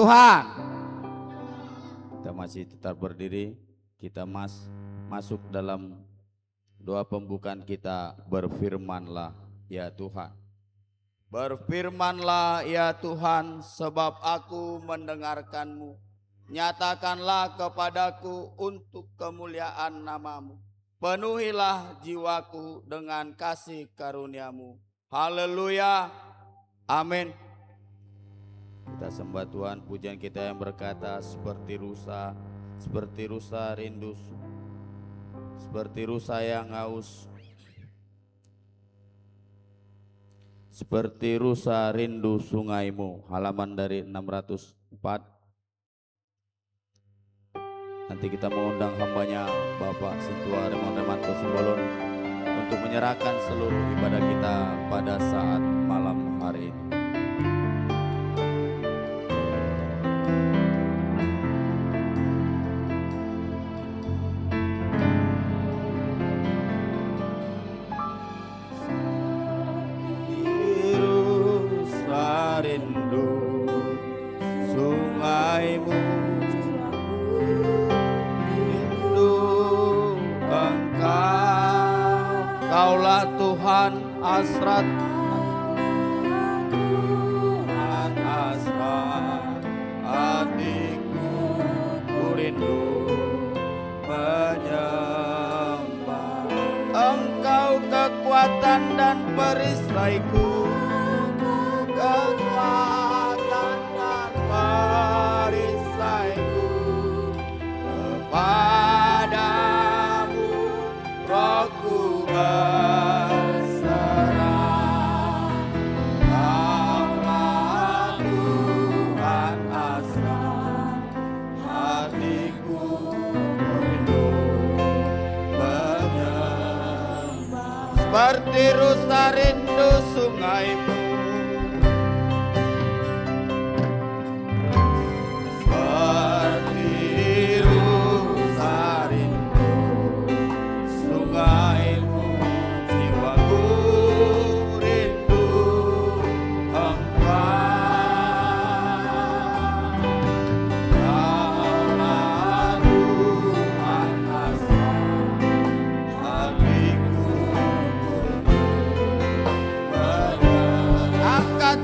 Tuhan. Kita masih tetap berdiri, kita masuk dalam doa pembukaan kita. Berfirmanlah ya Tuhan. Berfirmanlah ya Tuhan, sebab aku mendengarkanmu. Nyatakanlah kepadaku untuk kemuliaan namamu. Penuhilah jiwaku dengan kasih karuniamu. Haleluya. Amin. Kita sembah Tuhan, pujian kita yang berkata seperti rusa rindu, seperti rusa yang haus, seperti rusa rindu sungaimu. Halaman dari 604. Nanti kita mengundang hambanya Bapak Sintua Raymond Remanto Simbolon untuk menyerahkan seluruh ibadah kita pada saat malam hari ini. Rindu sungaimu, rindu Engkau, Kaulah Tuhan hasrat, Tuhan hasrat hatiku, ku rindu menyembah Engkau, kekuatan dan perisaiku. Kekuatan dan perisaiku, kepadamu rohku berserah. Kaulah Tuhan hasrat hatiku, rindu menyembah. Seperti rusa rindu sungaimu,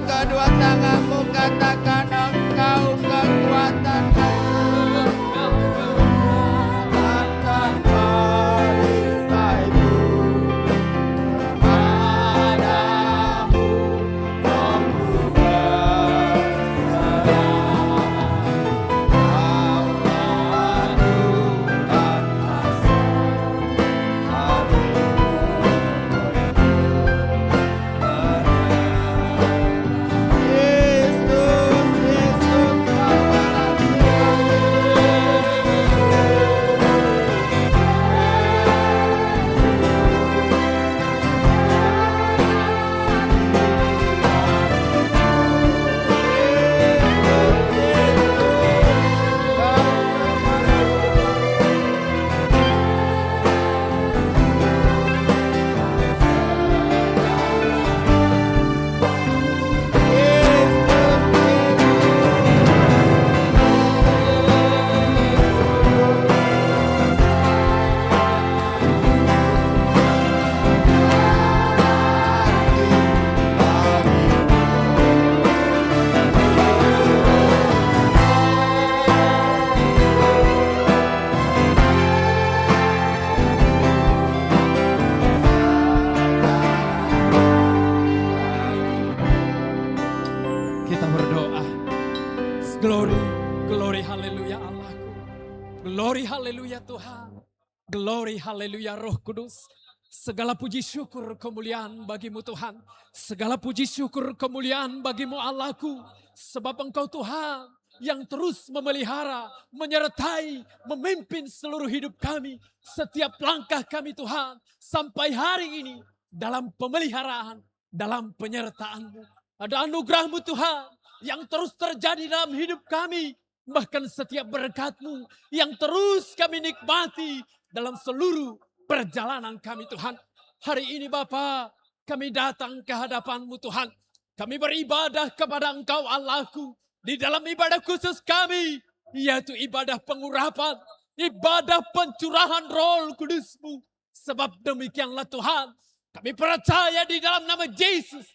kedua tanganmu, katakan Engkau kekuatan dan perisaiku, kepadamu rohku berserah. Kaulah Tuhan hasrat hatiku, haleluya Tuhan. Glory haleluya Roh Kudus. Segala puji syukur kemuliaan bagimu Tuhan. Segala puji syukur kemuliaan bagimu Allahku. Sebab Engkau Tuhan yang terus memelihara, menyertai, memimpin seluruh hidup kami. Setiap langkah kami Tuhan. Sampai hari ini dalam pemeliharaan, dalam penyertaan-Mu. Ada anugerah-Mu Tuhan yang terus terjadi dalam hidup kami. Bahkan setiap berkat-Mu yang terus kami nikmati dalam seluruh perjalanan kami Tuhan. Hari ini Bapa, kami datang ke hadapan-Mu Tuhan. Kami beribadah kepada Engkau Allahku. di dalam ibadah khusus kami, yaitu ibadah pengurapan, ibadah pencurahan Roh Kudus-Mu. Sebab demikianlah Tuhan, kami percaya di dalam nama Yesus,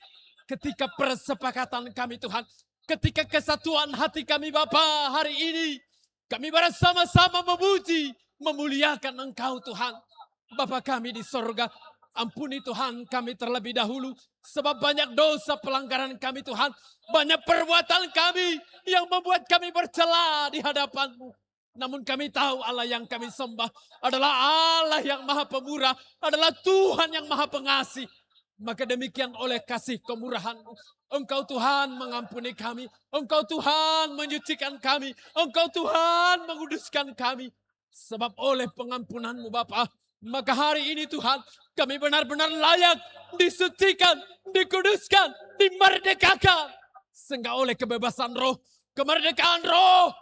ketika persepakatan kami Tuhan, ketika kesatuan hati kami Bapa hari ini, kami bersama-sama memuji, memuliakan Engkau Tuhan. Bapa kami di sorga, ampuni Tuhan kami terlebih dahulu, sebab banyak dosa pelanggaran kami Tuhan, banyak perbuatan kami yang membuat kami bercela di hadapan-Mu. Namun kami tahu Allah yang kami sembah adalah Allah yang maha pemurah, adalah Tuhan yang maha pengasih. Maka demikian oleh kasih kemurahan-Mu, Engkau Tuhan mengampuni kami, Engkau Tuhan menyucikan kami, Engkau Tuhan menguduskan kami. Sebab oleh pengampunan-Mu Bapa, maka hari ini Tuhan kami benar-benar layak disucikan, dikuduskan, dimerdekakan. Sehingga oleh kebebasan roh, kemerdekaan roh,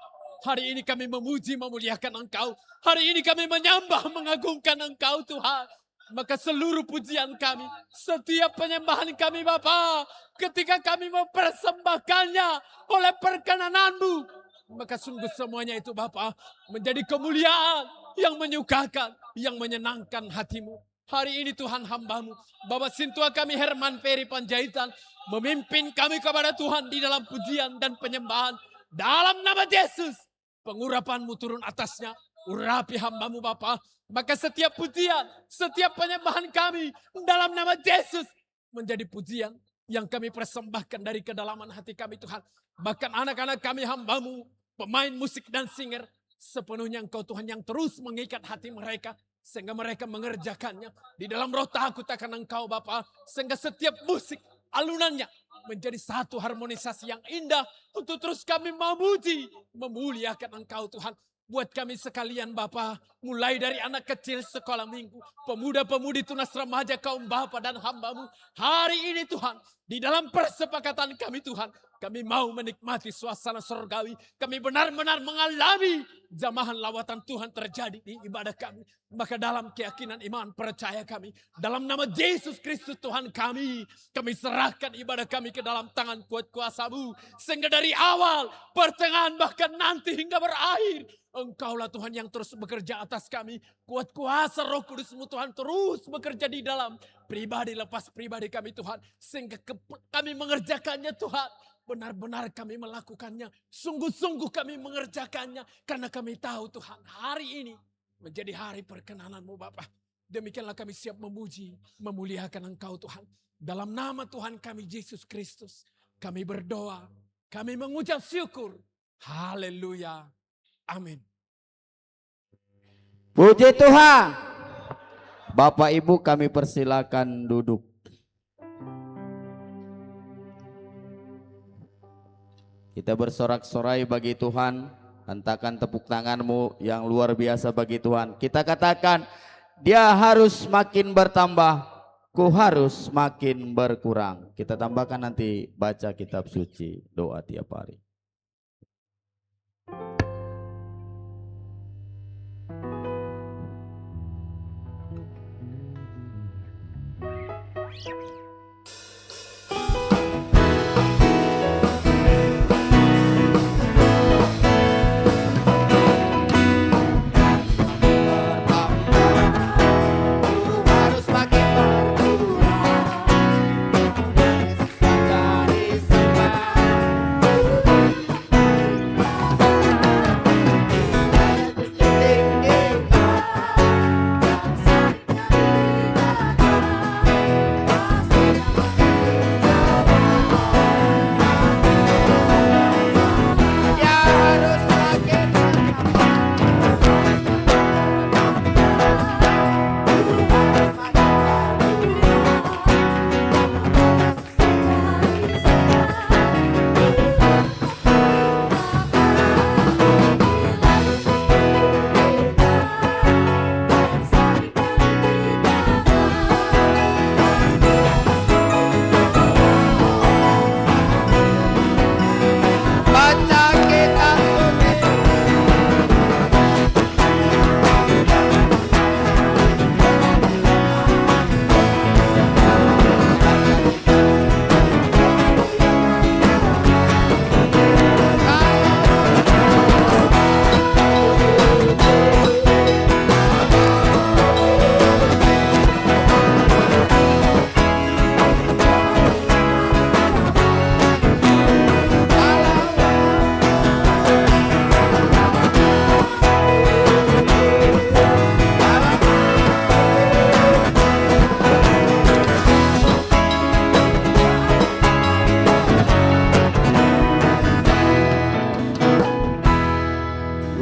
hari ini kami memuji, memuliakan Engkau. Hari ini kami menyembah, mengagungkan Engkau Tuhan. Maka seluruh pujian kami, setiap penyembahan kami Bapa, ketika kami mempersembahkannya oleh perkenanan-Mu, maka sungguh semuanya itu Bapa menjadi kemuliaan yang menyukakan, yang menyenangkan hati-Mu. Hari ini Tuhan hamba-Mu, Bapak Sintua kami Herman Ferry Panjaitan, memimpin kami kepada Tuhan di dalam pujian dan penyembahan. Dalam nama Yesus, pengurapan-Mu turun atasnya, urapi hamba-Mu Bapa. Maka setiap pujian, setiap penyembahan kami dalam nama Yesus menjadi pujian yang kami persembahkan dari kedalaman hati kami Tuhan. Bahkan anak-anak kami hamba-Mu, pemain musik dan singer, sepenuhnya Engkau Tuhan yang terus mengikat hati mereka, sehingga mereka mengerjakannya di dalam roh takut akan Engkau Bapa. Sehingga setiap musik, alunannya menjadi satu harmonisasi yang indah untuk terus kami memuji, memuliakan Engkau Tuhan. Buat kami sekalian Bapa, mulai dari anak kecil sekolah minggu, pemuda-pemudi tunas remaja kaum Bapa dan hamba-Mu. Hari ini Tuhan, di dalam persepakatan kami Tuhan, kami mau menikmati suasana surgawi. Kami benar-benar mengalami jamahan lawatan Tuhan terjadi di ibadah kami. Maka dalam keyakinan iman percaya kami, dalam nama Yesus Kristus Tuhan kami serahkan ibadah kami ke dalam tangan kuat kuasa-Mu. Sehingga dari awal, pertengahan, bahkan nanti hingga berakhir, Engkaulah Tuhan yang terus bekerja atas kami. Kuat kuasa Roh Kudus-Mu Tuhan terus bekerja di dalam pribadi lepas pribadi kami Tuhan. Sehingga kami mengerjakannya Tuhan. Benar-benar kami melakukannya. Sungguh-sungguh kami mengerjakannya. Karena kami tahu Tuhan hari ini menjadi hari perkenanan-Mu Bapa. Demikianlah kami siap memuji, memuliakan Engkau Tuhan. Dalam nama Tuhan kami Yesus Kristus. Kami berdoa, kami mengucap syukur. Haleluya. Amin. Puji Tuhan. Bapak Ibu kami persilakan duduk. Kita bersorak-sorai bagi Tuhan. Hentakan tepuk tanganmu yang luar biasa bagi Tuhan. Kita katakan, Dia harus makin bertambah, ku harus makin berkurang. Kita tambahkan nanti baca kitab suci, doa tiap hari.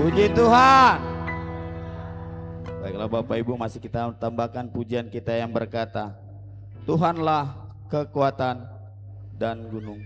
Puji Tuhan. Baiklah Bapak Ibu, masih kita tambahkan pujian kita yang berkata, Tuhanlah kekuatan dan gunung.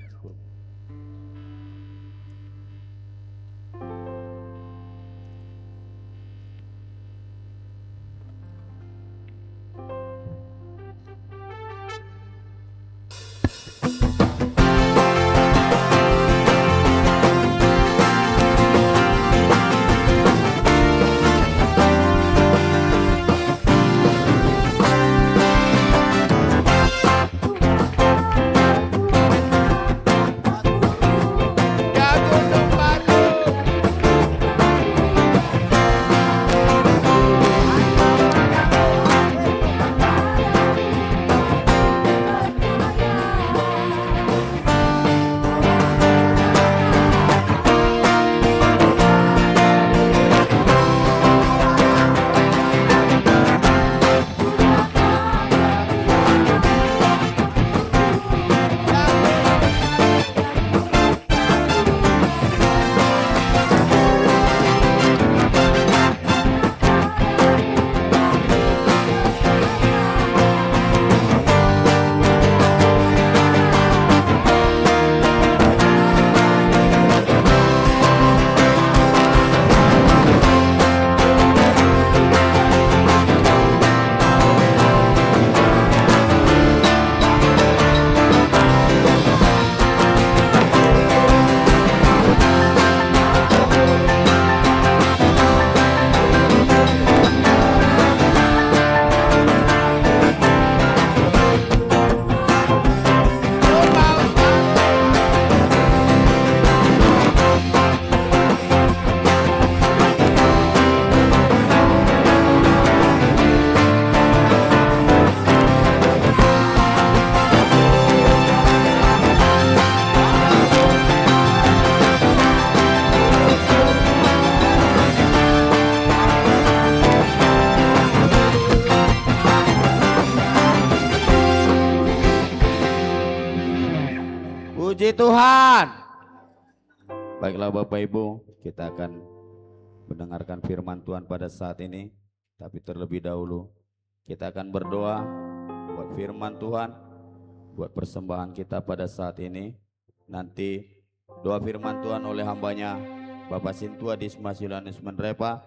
Puji Tuhan. Baiklah Bapak Ibu, kita akan mendengarkan firman Tuhan pada saat ini. Tapi terlebih dahulu kita akan berdoa buat firman Tuhan, buat persembahan kita pada saat ini. Nanti doa firman Tuhan oleh hambanya Bapak Sintua Dismas Yohanes Menrepa.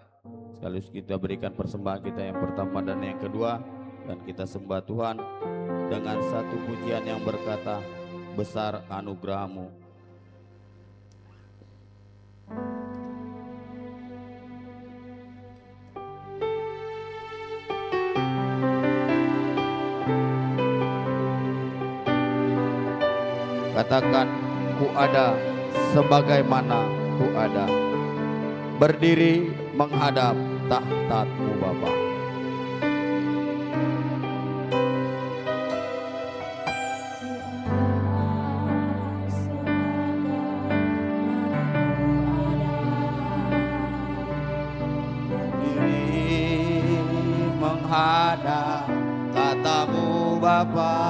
Sekaligus kita berikan persembahan kita yang pertama dan yang kedua. Dan kita sembah Tuhan dengan satu pujian yang berkata, besar anugerah-Mu. Katakan, ku ada sebagaimana ku ada, berdiri menghadap tahta-Mu Bapa. Menghadap tahta-Mu Bapa,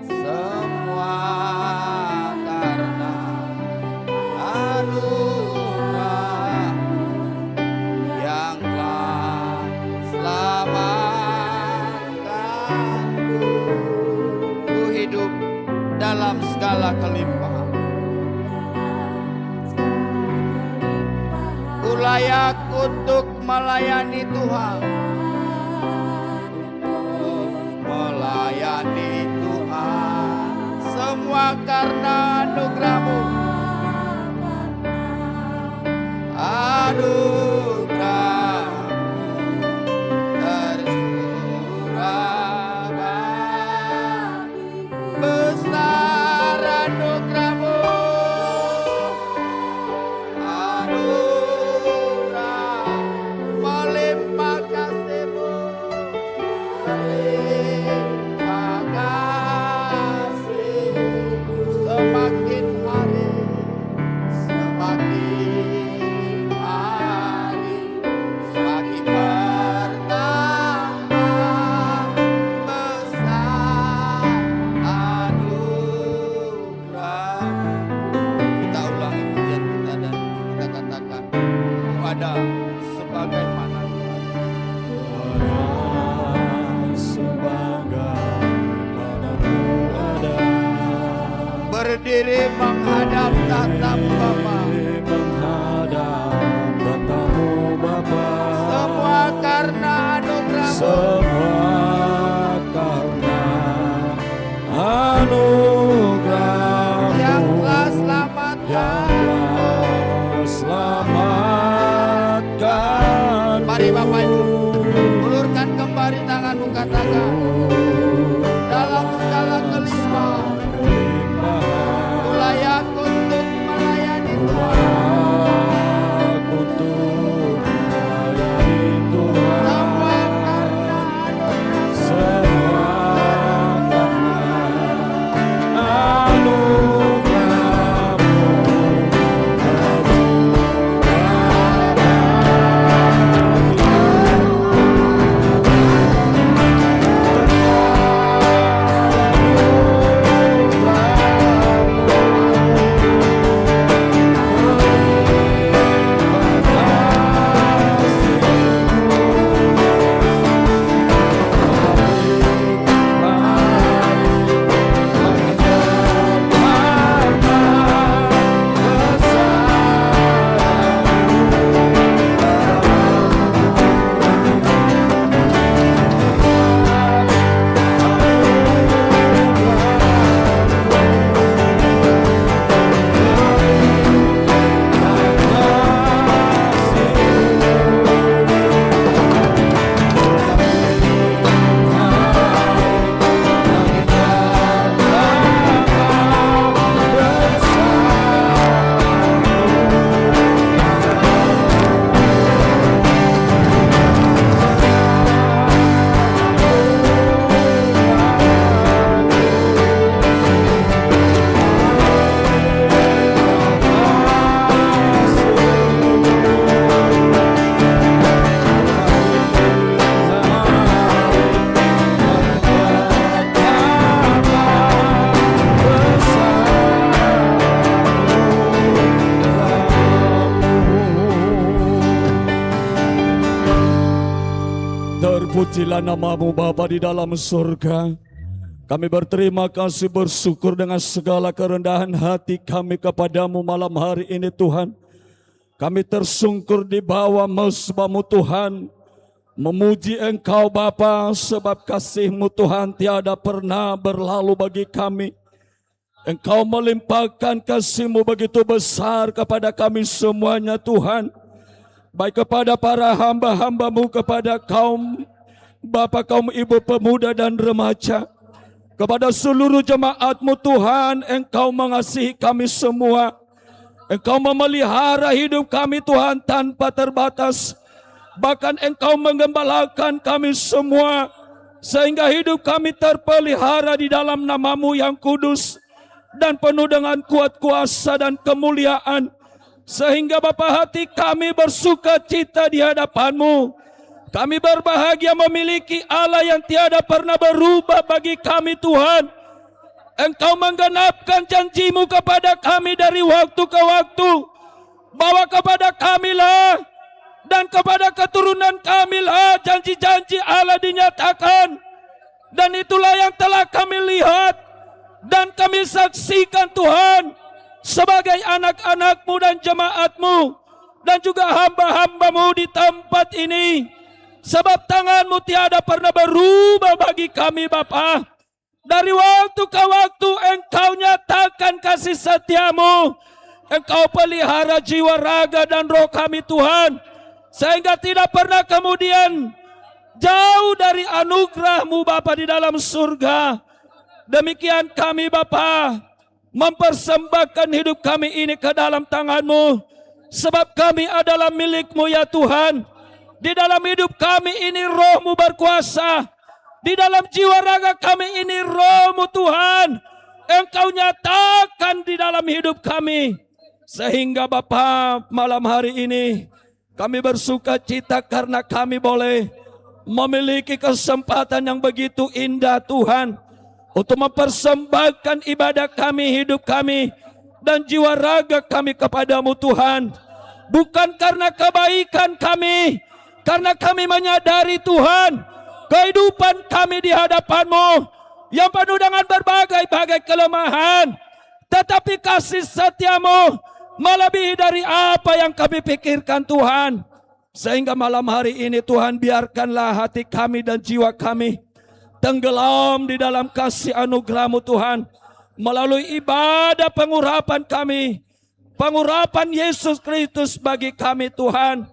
semua karena anugerah yang telah selamatkanku. Ku hidup dalam segala kelimpahan, ku layak untuk melayani Tuhan, melayani Tuhan, semua karena anugerah-Mu. Anugerah-Mu tercurah bagi, besar anugerah-Mu. Semakin hari tahta-Mu Bapa. menghadap tahta-Mu Bapa. Semua karena anugerah-Mu. Semua karena anugerah-Mu Yang telah selamatkan. selamatkan. Mari Bapak Ibu, ulurkan kembali tanganmu, katakan, dalam segala kelimpahan, Ku layak untuk melayani Tuhan. Semua karena anugerah. Terpujilah nama-Mu Bapa di dalam surga. Kami berterima kasih, bersyukur dengan segala kerendahan hati kami kepadamu malam hari ini Tuhan. Kami tersungkur di bawah mesbah-Mu Tuhan, memuji Engkau Bapa, sebab kasih-Mu Tuhan tiada pernah berlalu bagi kami. Engkau melimpahkan kasih-Mu begitu besar kepada kami semuanya Tuhan. Baik kepada para hamba-hamba-Mu, kepada kaum Bapa, kaum ibu pemuda dan remaja, kepada seluruh jemaat-Mu Tuhan, Engkau mengasihi kami semua. Engkau memelihara hidup kami Tuhan tanpa terbatas. Bahkan Engkau menggembalakan kami semua, sehingga hidup kami terpelihara di dalam nama-Mu yang kudus dan penuh dengan kuat kuasa dan kemuliaan. Sehingga Bapa, hati kami bersuka cita di hadapan-Mu. Kami berbahagia memiliki Allah yang tiada pernah berubah bagi kami Tuhan. Engkau menggenapkan janji-Mu kepada kami dari waktu ke waktu, bahwa kepada kamilah dan kepada keturunan kamilah janji-janji Allah dinyatakan. Dan itulah yang telah kami lihat dan kami saksikan Tuhan, sebagai anak-anak-Mu dan jemaat-Mu, dan juga hamba-hamba-Mu di tempat ini. Sebab tangan-Mu tiada pernah berubah bagi kami Bapa. Dari waktu ke waktu Engkau nyatakan kasih setia-Mu. Engkau pelihara jiwa, raga, dan roh kami Tuhan, sehingga tidak pernah kemudian jauh dari anugerah-Mu Bapa di dalam surga. Demikian kami Bapa mempersembahkan hidup kami ini ke dalam tangan-Mu, sebab kami adalah milik-Mu ya Tuhan. Di dalam hidup kami ini Roh-Mu berkuasa. Di dalam jiwa raga kami ini Roh-Mu Tuhan, Engkau nyatakan di dalam hidup kami. Sehingga Bapa, malam hari ini kami bersuka cita karena kami boleh memiliki kesempatan yang begitu indah Tuhan, untuk mempersembahkan ibadah kami, hidup kami, dan jiwa raga kami kepadamu Tuhan. Bukan karena kebaikan kami, karena kami menyadari Tuhan, kehidupan kami di hadapan-Mu yang penuh dengan berbagai-bagai kelemahan. tetapi kasih setiamu melebihi dari apa yang kami pikirkan Tuhan. Sehingga malam hari ini Tuhan, biarkanlah hati kami dan jiwa kami tenggelam di dalam kasih anugerah-Mu Tuhan. Melalui ibadah pengurapan kami, pengurapan Yesus Kristus bagi kami Tuhan.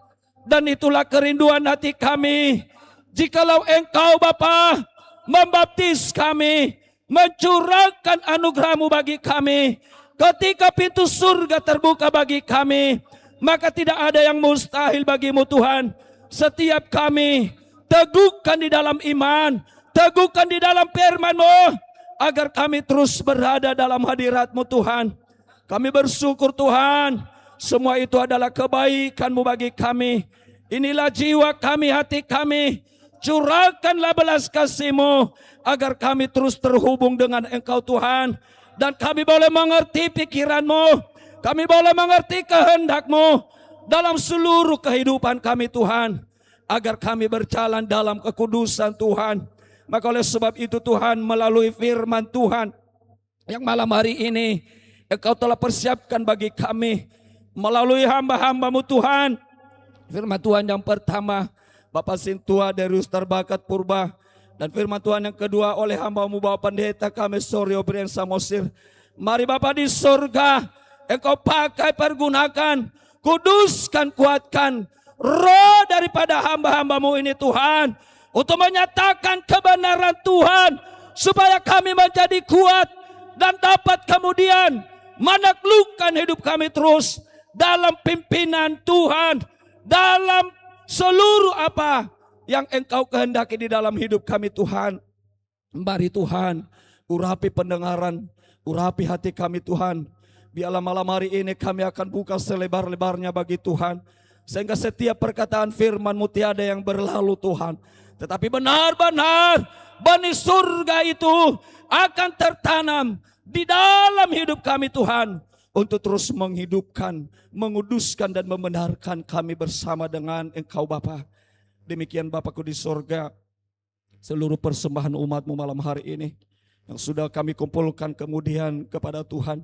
Dan itulah kerinduan hati kami. Jikalau Engkau Bapa membaptis kami, mencurahkan anugerah-Mu bagi kami, ketika pintu surga terbuka bagi kami, maka tidak ada yang mustahil bagi-Mu Tuhan. Setiap kami teguhkan di dalam iman, teguhkan di dalam firman-Mu, agar kami terus berada dalam hadirat-Mu Tuhan. Kami bersyukur Tuhan, semua itu adalah kebaikan-Mu bagi kami. Inilah jiwa kami, hati kami. Curahkanlah belas kasih-Mu, agar kami terus terhubung dengan Engkau Tuhan. Dan kami boleh mengerti pikiran-Mu, kami boleh mengerti kehendak-Mu dalam seluruh kehidupan kami Tuhan. Agar kami berjalan dalam kekudusan Tuhan. Maka oleh sebab itu Tuhan, melalui firman Tuhan yang malam hari ini Engkau telah persiapkan bagi kami, melalui hamba-hamba-Mu Tuhan. Firman Tuhan yang pertama Bapak Sintua Darius Terbakat Purba, dan firman Tuhan yang kedua oleh hamba-Mu Bapak Pendeta kami Soryo Brian Samosir. Mari Bapak di surga, Engkau pakai, pergunakan, kuduskan, kuatkan roh daripada hamba-hamba-Mu ini Tuhan, untuk menyatakan kebenaran Tuhan, supaya kami menjadi kuat dan dapat kemudian menaklukkan hidup kami terus dalam pimpinan Tuhan, dalam seluruh apa yang Engkau kehendaki di dalam hidup kami Tuhan. Mari Tuhan, urapi pendengaran, urapi hati kami Tuhan. Biarlah malam hari ini kami akan buka selebar-lebarnya bagi Tuhan, sehingga setiap perkataan firman-Mu tiada yang berlalu Tuhan, tetapi benar-benar benih surga itu akan tertanam di dalam hidup kami Tuhan, untuk terus menghidupkan, menguduskan dan membenarkan kami bersama dengan Engkau Bapa. Demikian Bapakku di sorga, seluruh persembahan umat-Mu malam hari ini yang sudah kami kumpulkan kemudian kepada Tuhan,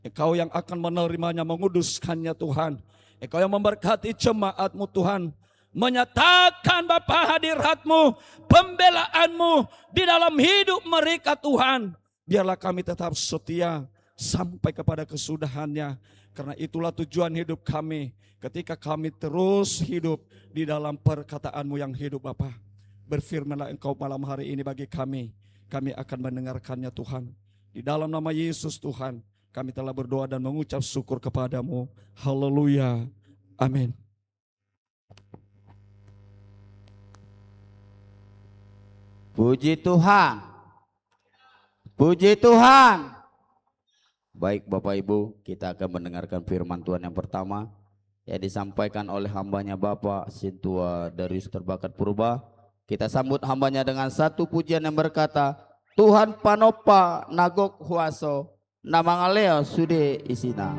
Engkau yang akan menerimanya, menguduskannya Tuhan. Engkau yang memberkati jemaat-Mu Tuhan, menyatakan Bapa hadirat-Mu, pembelaan-Mu di dalam hidup mereka Tuhan. Biarlah kami tetap setia sampai kepada kesudahannya. Karena itulah tujuan hidup kami, ketika kami terus hidup di dalam perkataan-Mu yang hidup Bapa. Berfirmanlah Engkau malam hari ini bagi kami, kami akan mendengarkannya Tuhan. Di dalam nama Yesus Tuhan, kami telah berdoa dan mengucap syukur kepada-Mu. Haleluya. Amin. Puji Tuhan. Puji Tuhan. Baik Bapak Ibu, kita akan mendengarkan firman Tuhan yang pertama yang disampaikan oleh hambanya Bapak Sintua Darius Terbakat Purba. Kita sambut hambanya dengan satu pujian yang berkata, Tuhan panopa nagok huaso, nama ngaleo sude isina.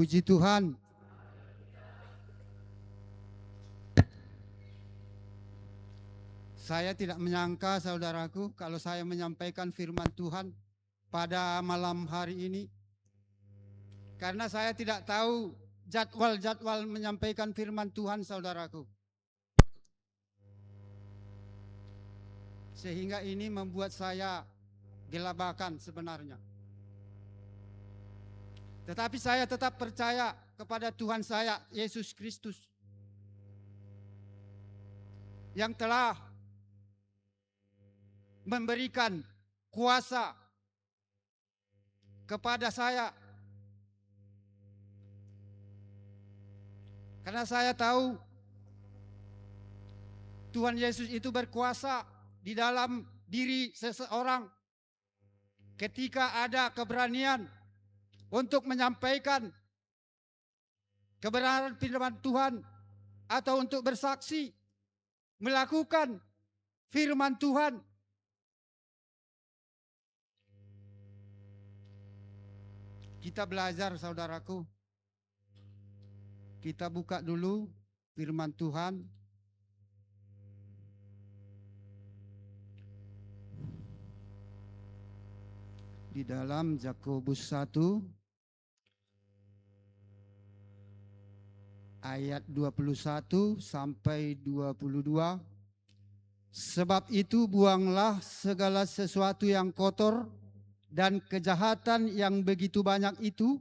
Puji Tuhan. Saya tidak menyangka, saudaraku, kalau saya menyampaikan firman Tuhan pada malam hari ini. Karena saya tidak tahu jadwal-jadwal menyampaikan firman Tuhan, saudaraku. Sehingga ini membuat saya gelabakan sebenarnya. Tetapi saya tetap percaya kepada Tuhan saya, Yesus Kristus, yang telah memberikan kuasa kepada saya. Karena saya tahu Tuhan Yesus itu berkuasa di dalam diri seseorang ketika ada keberanian untuk menyampaikan kebenaran firman Tuhan atau untuk bersaksi melakukan firman Tuhan. Kita belajar, saudaraku. Kita buka dulu firman Tuhan. Di dalam Yakobus 1 ayat 21 sampai 22. Sebab itu buanglah segala sesuatu yang kotor dan kejahatan yang begitu banyak itu,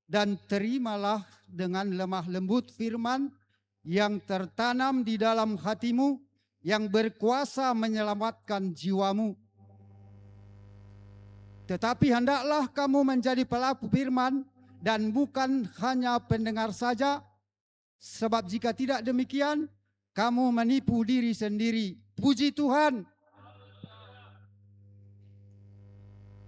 dan terimalah dengan lemah lembut firman yang tertanam di dalam hatimu, yang berkuasa menyelamatkan jiwamu. Tetapi hendaklah kamu menjadi pelaku firman dan bukan hanya pendengar saja, sebab jika tidak demikian, kamu menipu diri sendiri. Puji Tuhan.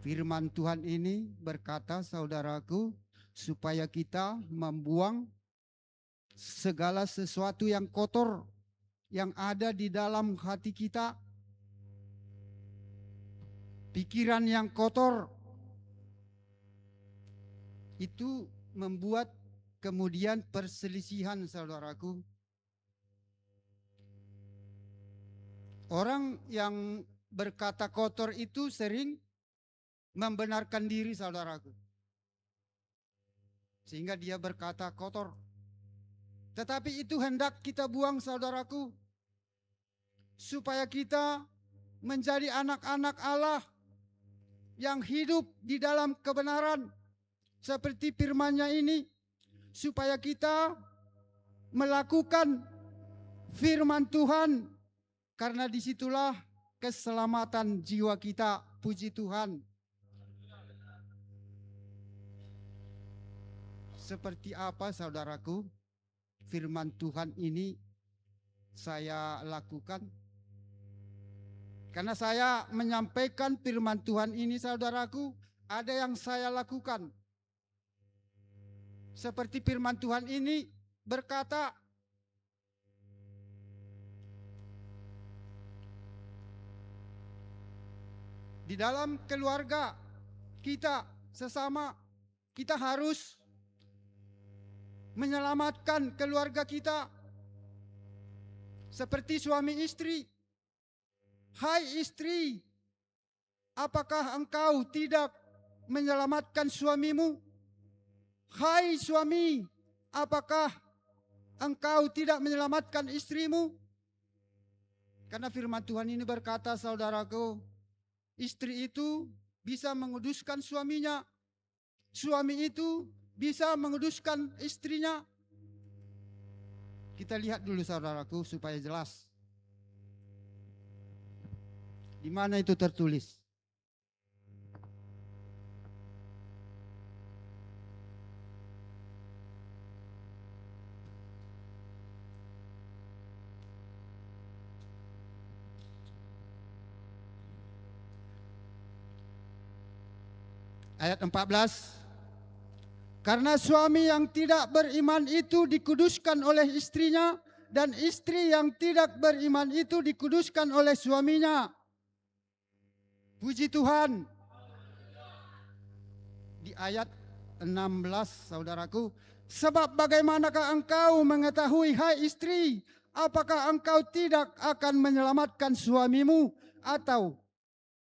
Firman Tuhan ini berkata, saudaraku, supaya kita membuang segala sesuatu yang kotor yang ada di dalam hati kita. Pikiran yang kotor itu membuat kemudian perselisihan, saudaraku. Orang yang berkata kotor itu sering membenarkan diri, saudaraku. Sehingga dia berkata kotor. Tetapi itu hendak kita buang, saudaraku. Supaya kita menjadi anak-anak Allah yang hidup di dalam kebenaran. Seperti firman-Nya ini. Supaya kita melakukan firman Tuhan. Karena disitulah keselamatan jiwa kita. Puji Tuhan. Seperti apa, saudaraku, firman Tuhan ini saya lakukan? Karena saya menyampaikan firman Tuhan ini, saudaraku, ada yang saya lakukan. Seperti firman Tuhan ini berkata, di dalam keluarga kita sesama, kita harus menyelamatkan keluarga kita. Seperti suami istri. Hai istri, apakah engkau tidak menyelamatkan suamimu? Hai suami, apakah engkau tidak menyelamatkan istrimu? Karena firman Tuhan ini berkata, saudaraku, istri itu bisa menguduskan suaminya. Suami itu bisa menguduskan istrinya. Kita lihat dulu, saudaraku, supaya jelas. Di mana itu tertulis? Ayat 14. Karena suami yang tidak beriman itu dikuduskan oleh istrinya, dan istri yang tidak beriman itu dikuduskan oleh suaminya. Puji Tuhan. Di ayat 16 saudaraku. Sebab bagaimanakah engkau mengetahui hai istri, apakah engkau tidak akan menyelamatkan suamimu? Atau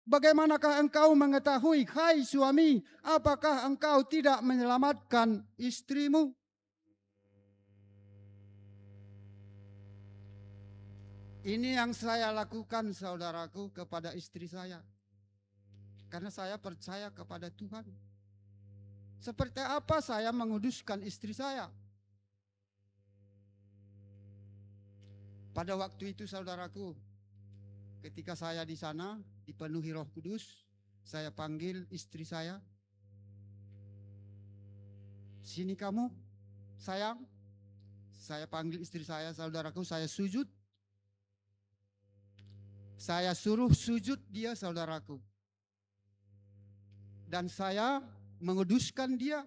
bagaimanakah engkau mengetahui hai suami, apakah engkau tidak menyelamatkan istrimu? Ini yang saya lakukan saudaraku kepada istri saya. Karena saya percaya kepada Tuhan. Seperti apa saya menguduskan istri saya? Pada waktu itu saudaraku, ketika saya di sana dipenuhi Roh Kudus, saya panggil istri saya. Sini kamu, sayang. Saya panggil istri saya, saudaraku, saya sujud. Saya suruh sujud dia, saudaraku. Dan saya menguduskan dia.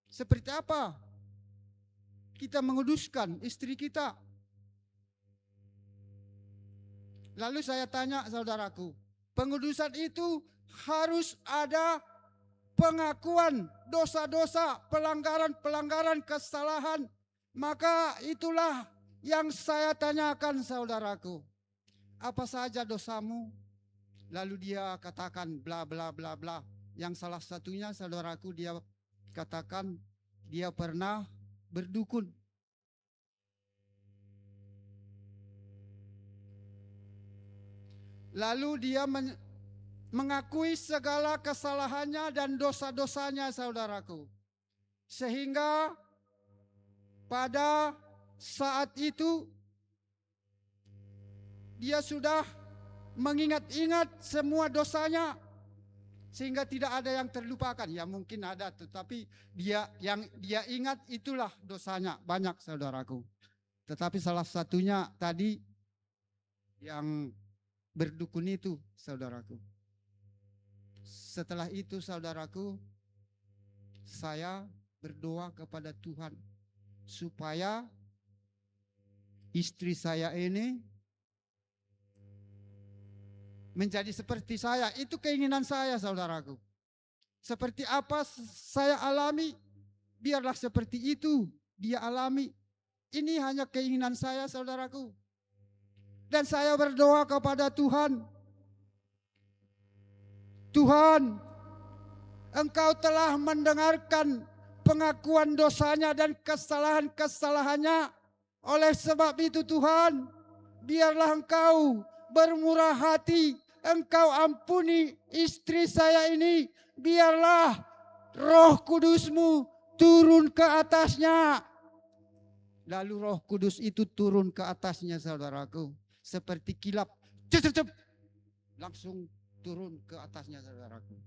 Seperti apa kita menguduskan istri kita? Lalu saya tanya saudaraku, pengudusan itu harus ada pengakuan dosa-dosa, pelanggaran-pelanggaran, kesalahan. Maka itulah yang saya tanyakan saudaraku. Apa saja dosamu? Lalu dia katakan bla bla bla bla. Yang salah satunya saudaraku, dia katakan dia pernah berdukun. Lalu dia mengakui segala kesalahannya dan dosa-dosanya saudaraku. Sehingga pada saat itu dia sudah mengingat-ingat semua dosanya. Sehingga tidak ada yang terlupakan. Ya mungkin ada, tetapi yang dia ingat itulah dosanya. Banyak saudaraku. Tetapi salah satunya tadi yang berdukun itu saudaraku. Setelah itu saudaraku, saya berdoa kepada Tuhan supaya istri saya ini menjadi seperti saya. Itu keinginan saya saudaraku. Seperti apa saya alami, biarlah seperti itu dia alami. Ini hanya keinginan saya saudaraku. Dan saya berdoa kepada Tuhan. Tuhan, Engkau telah mendengarkan pengakuan dosanya dan kesalahan-kesalahannya. Oleh sebab itu Tuhan, biarlah Engkau bermurah hati, Engkau ampuni istri saya ini. Biarlah Roh Kudus-Mu turun ke atasnya. Lalu Roh Kudus itu turun ke atasnya saudaraku. Seperti kilap. Langsung turun ke atasnya saudaraku.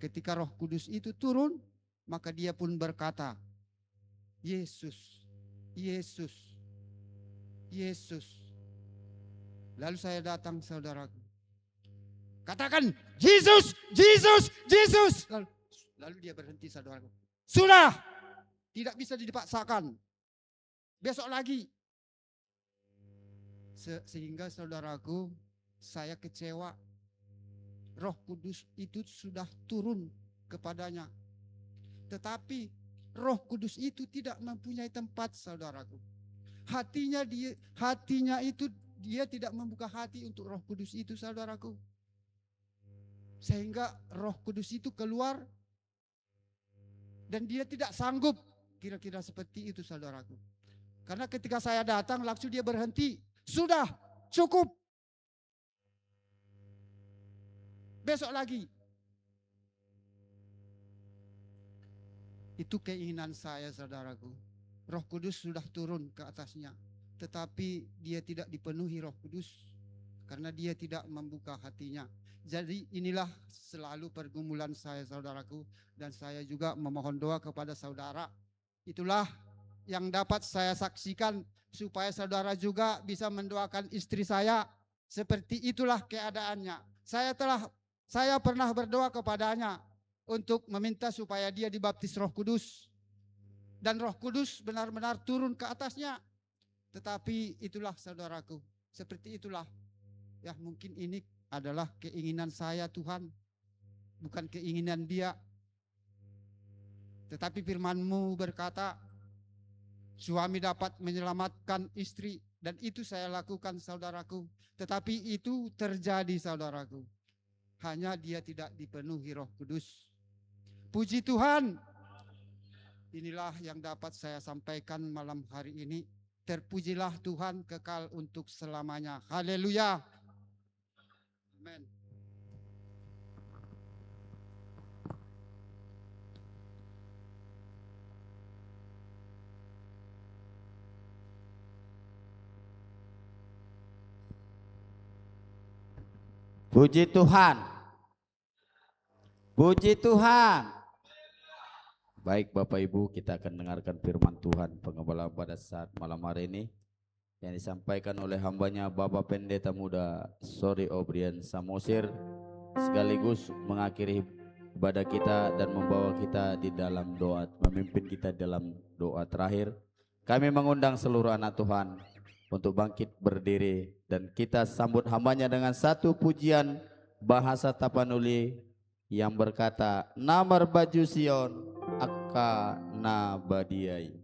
Ketika Roh Kudus itu turun, maka dia pun berkata, Yesus, Yesus, Yesus. Lalu saya datang saudaraku. Katakan, Yesus, Yesus, Yesus. Lalu dia berhenti saudaraku. Sudah, tidak bisa dipaksakan. Besok lagi. Sehingga saudaraku, saya kecewa. Roh Kudus itu sudah turun kepadanya. Tetapi Roh Kudus itu tidak mempunyai tempat saudaraku. Hatinya itu dia tidak membuka hati untuk Roh Kudus itu saudaraku. Sehingga Roh Kudus itu keluar dan dia tidak sanggup. Kira-kira seperti itu saudaraku. Karena ketika saya datang langsung dia berhenti. Sudah, cukup. Besok lagi. Itu keinginan saya saudaraku. Roh Kudus sudah turun ke atasnya. Tetapi dia tidak dipenuhi Roh Kudus karena dia tidak membuka hatinya. Jadi inilah selalu pergumulan saya saudaraku, dan saya juga memohon doa kepada saudara. Itulah yang dapat saya saksikan supaya saudara juga bisa mendoakan istri saya. Seperti itulah keadaannya. Saya pernah berdoa kepadanya untuk meminta supaya dia dibaptis Roh Kudus. Dan Roh Kudus benar-benar turun ke atasnya. Tetapi itulah saudaraku, seperti itulah. Ya mungkin ini adalah keinginan saya Tuhan, bukan keinginan dia. Tetapi firman-Mu berkata, suami dapat menyelamatkan istri, dan itu saya lakukan saudaraku. Tetapi itu terjadi saudaraku. Hanya dia tidak dipenuhi Roh Kudus. Puji Tuhan. Inilah yang dapat saya sampaikan malam hari ini. Terpujilah Tuhan kekal untuk selamanya. Haleluya. Amin. Puji Tuhan. Puji Tuhan. Baik Bapak Ibu, kita akan dengarkan firman Tuhan pengembalaan pada saat malam hari ini yang disampaikan oleh hambanya Bapak Pendeta Muda Sori Obrian Samosir, sekaligus mengakhiri ibadah kita dan membawa kita di dalam doa, memimpin kita dalam doa terakhir. Kami mengundang seluruh anak Tuhan untuk bangkit berdiri dan kita sambut hambanya dengan satu pujian bahasa Tapanuli yang berkata, Namar baju Sion akka nabadiai.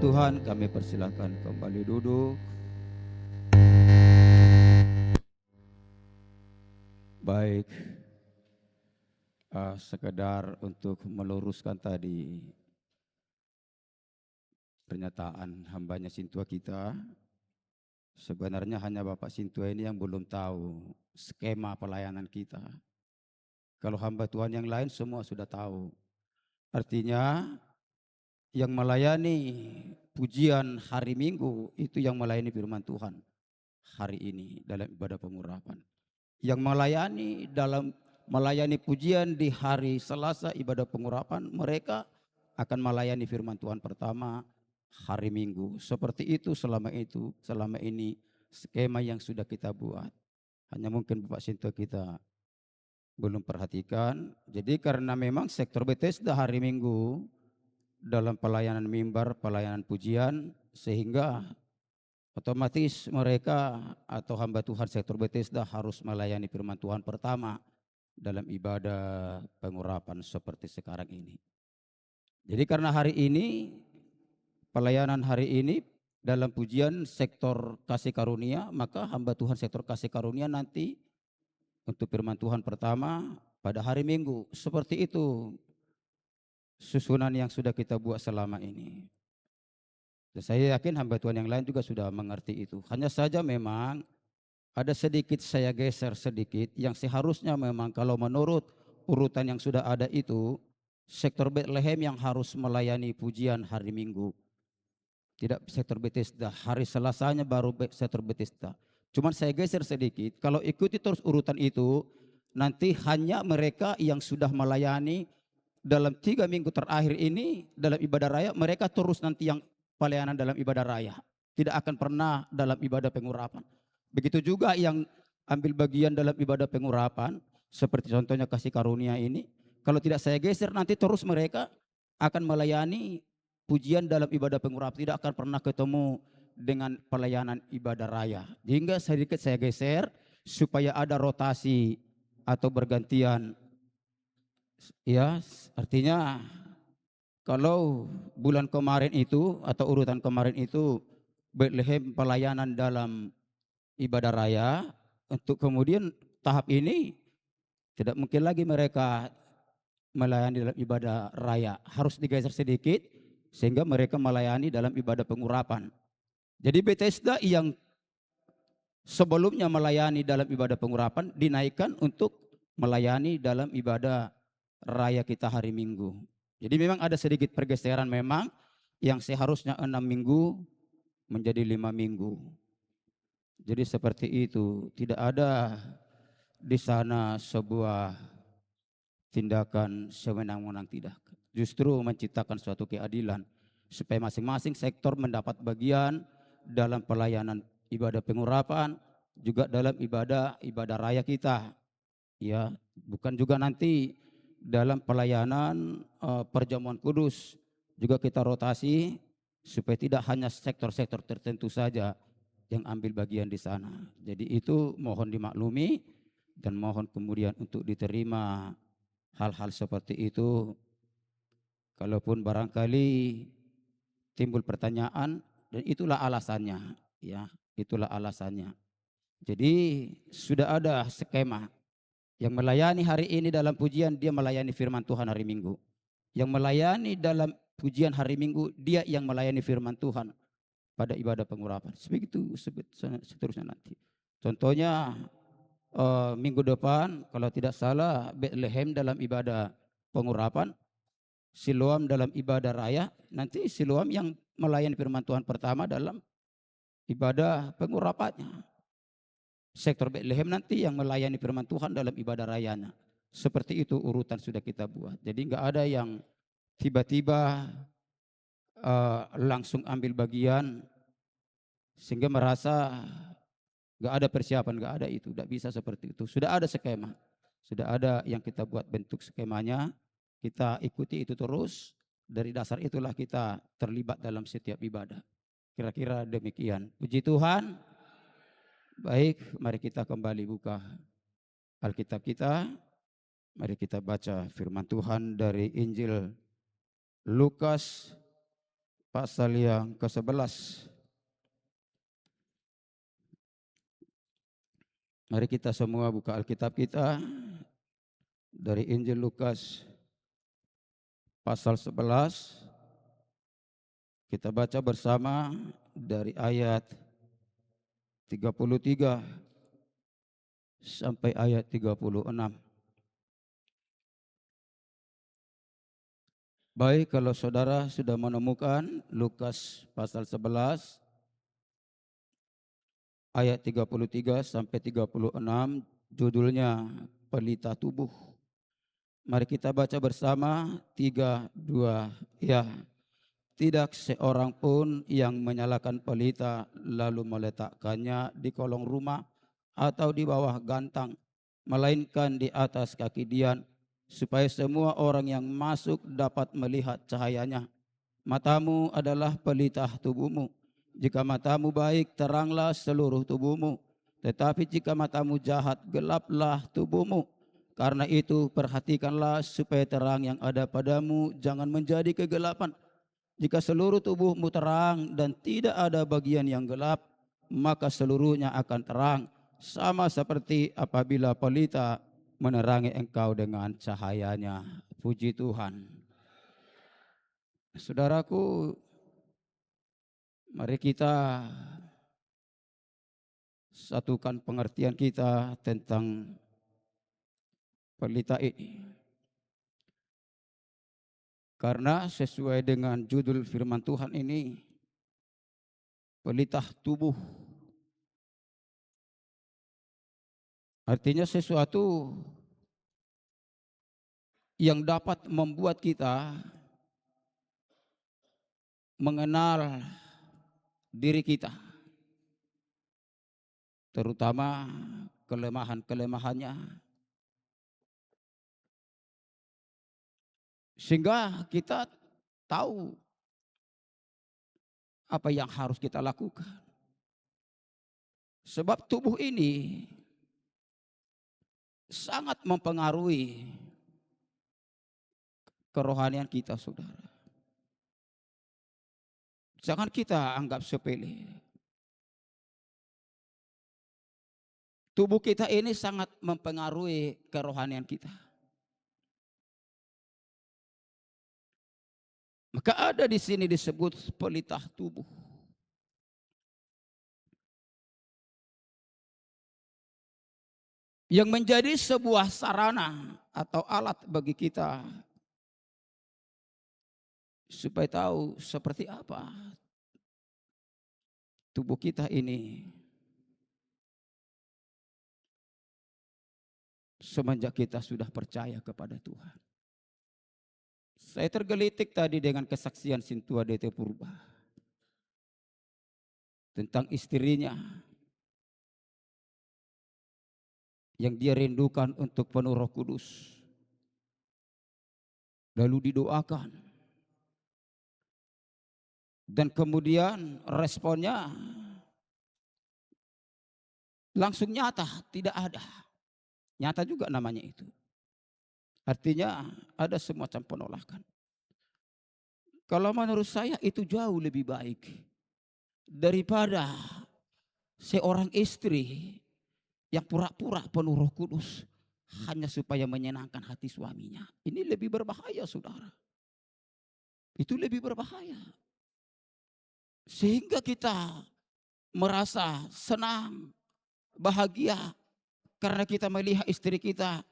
Tuhan, kami persilakan kembali duduk. Baik, sekedar untuk meluruskan tadi pernyataan hambanya Sintua kita. Sebenarnya hanya Bapak Sintua ini yang belum tahu skema pelayanan kita. Kalau hamba Tuhan yang lain semua sudah tahu. Artinya yang melayani pujian hari Minggu itu yang melayani firman Tuhan hari ini dalam ibadah pengurapan. Yang melayani pujian di hari Selasa ibadah pengurapan, mereka akan melayani firman Tuhan pertama hari Minggu. Seperti itu selama ini skema yang sudah kita buat. Hanya mungkin Bapak Sinto kita belum perhatikan. Jadi karena memang sektor Bethesda hari Minggu dalam pelayanan mimbar, pelayanan pujian, sehingga otomatis mereka atau hamba Tuhan sektor Bethesda harus melayani firman Tuhan pertama dalam ibadah pengurapan seperti sekarang ini. Jadi karena hari ini, pelayanan hari ini dalam pujian sektor kasih karunia, maka hamba Tuhan sektor kasih karunia nanti untuk firman Tuhan pertama pada hari Minggu. Seperti itu susunan yang sudah kita buat selama ini. Dan saya yakin hamba Tuhan yang lain juga sudah mengerti itu. Hanya saja memang ada sedikit saya geser sedikit yang seharusnya memang kalau menurut urutan yang sudah ada itu sektor Bethlehem yang harus melayani pujian hari Minggu. Tidak sektor Bethesda, hari Selasanya baru sektor Bethesda. Cuman saya geser sedikit, kalau ikuti terus urutan itu, nanti hanya mereka yang sudah melayani dalam 3 minggu terakhir ini dalam ibadah raya, mereka terus nanti yang pelayanan dalam ibadah raya. Tidak akan pernah dalam ibadah pengurapan. Begitu juga yang ambil bagian dalam ibadah pengurapan, seperti contohnya kasih karunia ini, kalau tidak saya geser nanti terus mereka akan melayani pujian dalam ibadah pengurapan, tidak akan pernah ketemu dengan pelayanan ibadah raya. Hingga sedikit saya geser supaya ada rotasi atau bergantian. Ya, artinya kalau bulan kemarin itu atau urutan kemarin itu Bethlehem pelayanan dalam ibadah raya, untuk kemudian tahap ini tidak mungkin lagi mereka melayani dalam ibadah raya. Harus digeser sedikit sehingga mereka melayani dalam ibadah pengurapan. Jadi Bethesda yang sebelumnya melayani dalam ibadah pengurapan dinaikkan untuk melayani dalam ibadah raya kita hari Minggu. Jadi memang ada sedikit pergeseran memang, yang seharusnya 6 minggu menjadi 5 minggu. Jadi seperti itu, tidak ada di sana sebuah tindakan sewenang-wenang, tidak. Justru menciptakan suatu keadilan supaya masing-masing sektor mendapat bagian dalam pelayanan ibadah pengurapan, juga dalam ibadah raya kita. Ya, bukan juga nanti dalam pelayanan perjamuan kudus juga kita rotasi supaya tidak hanya sektor-sektor tertentu saja yang ambil bagian di sana. Jadi itu mohon dimaklumi dan mohon kemudian untuk diterima hal-hal seperti itu. Kalaupun barangkali timbul pertanyaan, dan itulah alasannya, ya, itulah alasannya. Jadi sudah ada skema. Yang melayani hari ini dalam pujian, dia melayani firman Tuhan hari Minggu. Yang melayani dalam pujian hari Minggu, dia yang melayani firman Tuhan pada ibadah pengurapan. Begitu seterusnya nanti. Contohnya minggu depan kalau tidak salah Bethlehem dalam ibadah pengurapan, Siloam dalam ibadah raya, nanti Siloam yang melayani firman Tuhan pertama dalam ibadah pengurapannya. Sektor Bethlehem nanti yang melayani firman Tuhan dalam ibadah rayanya. Seperti itu urutan sudah kita buat. Jadi enggak ada yang tiba-tiba langsung ambil bagian sehingga merasa enggak ada persiapan, enggak ada itu. Enggak bisa seperti itu. Sudah ada skema. Sudah ada yang kita buat bentuk skemanya. Kita ikuti itu terus. Dari dasar itulah kita terlibat dalam setiap ibadah. Kira-kira demikian. Puji Tuhan. Baik, mari kita kembali buka Alkitab kita. Mari kita baca firman Tuhan dari Injil Lukas pasal yang ke-11. Mari kita semua buka Alkitab kita dari Injil Lukas pasal 11. Kita baca bersama dari ayat 33 sampai ayat 36. Baik, kalau saudara sudah menemukan Lukas pasal 11 ayat 33 sampai 36, judulnya pelita tubuh. Mari kita baca bersama 3, 2, ya. Tidak seorang pun yang menyalakan pelita lalu meletakkannya di kolong rumah atau di bawah gantang, melainkan di atas kaki dian, supaya semua orang yang masuk dapat melihat cahayanya. Matamu adalah pelita tubuhmu. Jika matamu baik, teranglah seluruh tubuhmu. Tetapi jika matamu jahat, gelaplah tubuhmu. Karena itu perhatikanlah supaya terang yang ada padamu jangan menjadi kegelapan. Jika seluruh tubuhmu terang dan tidak ada bagian yang gelap, maka seluruhnya akan terang, sama seperti apabila pelita menerangi engkau dengan cahayanya. Puji Tuhan. Saudaraku, mari kita satukan pengertian kita tentang pelita ini. Karena sesuai dengan judul firman Tuhan ini, pelita tubuh. Artinya sesuatu yang dapat membuat kita mengenal diri kita, terutama kelemahan-kelemahannya, sehingga kita tahu apa yang harus kita lakukan. Sebab tubuh ini sangat mempengaruhi kerohanian kita, saudara. Jangan kita anggap sepele. Tubuh kita ini sangat mempengaruhi kerohanian kita. Maka ada di sini disebut pelita tubuh. Yang menjadi sebuah sarana atau alat bagi kita supaya tahu seperti apa tubuh kita ini semenjak kita sudah percaya kepada Tuhan. Saya tergelitik tadi dengan kesaksian Sintua DT Purba tentang istrinya yang dia rindukan untuk penuh Roh Kudus. Lalu didoakan. Dan kemudian responnya langsung nyata, tidak ada. Nyata juga namanya itu. Artinya ada semacam penolakan. Kalau menurut saya itu jauh lebih baik daripada seorang istri yang pura-pura penuh Roh Kudus hanya supaya menyenangkan hati suaminya. Ini lebih berbahaya, saudara. Itu lebih berbahaya. Sehingga kita merasa senang, bahagia karena kita melihat istri kita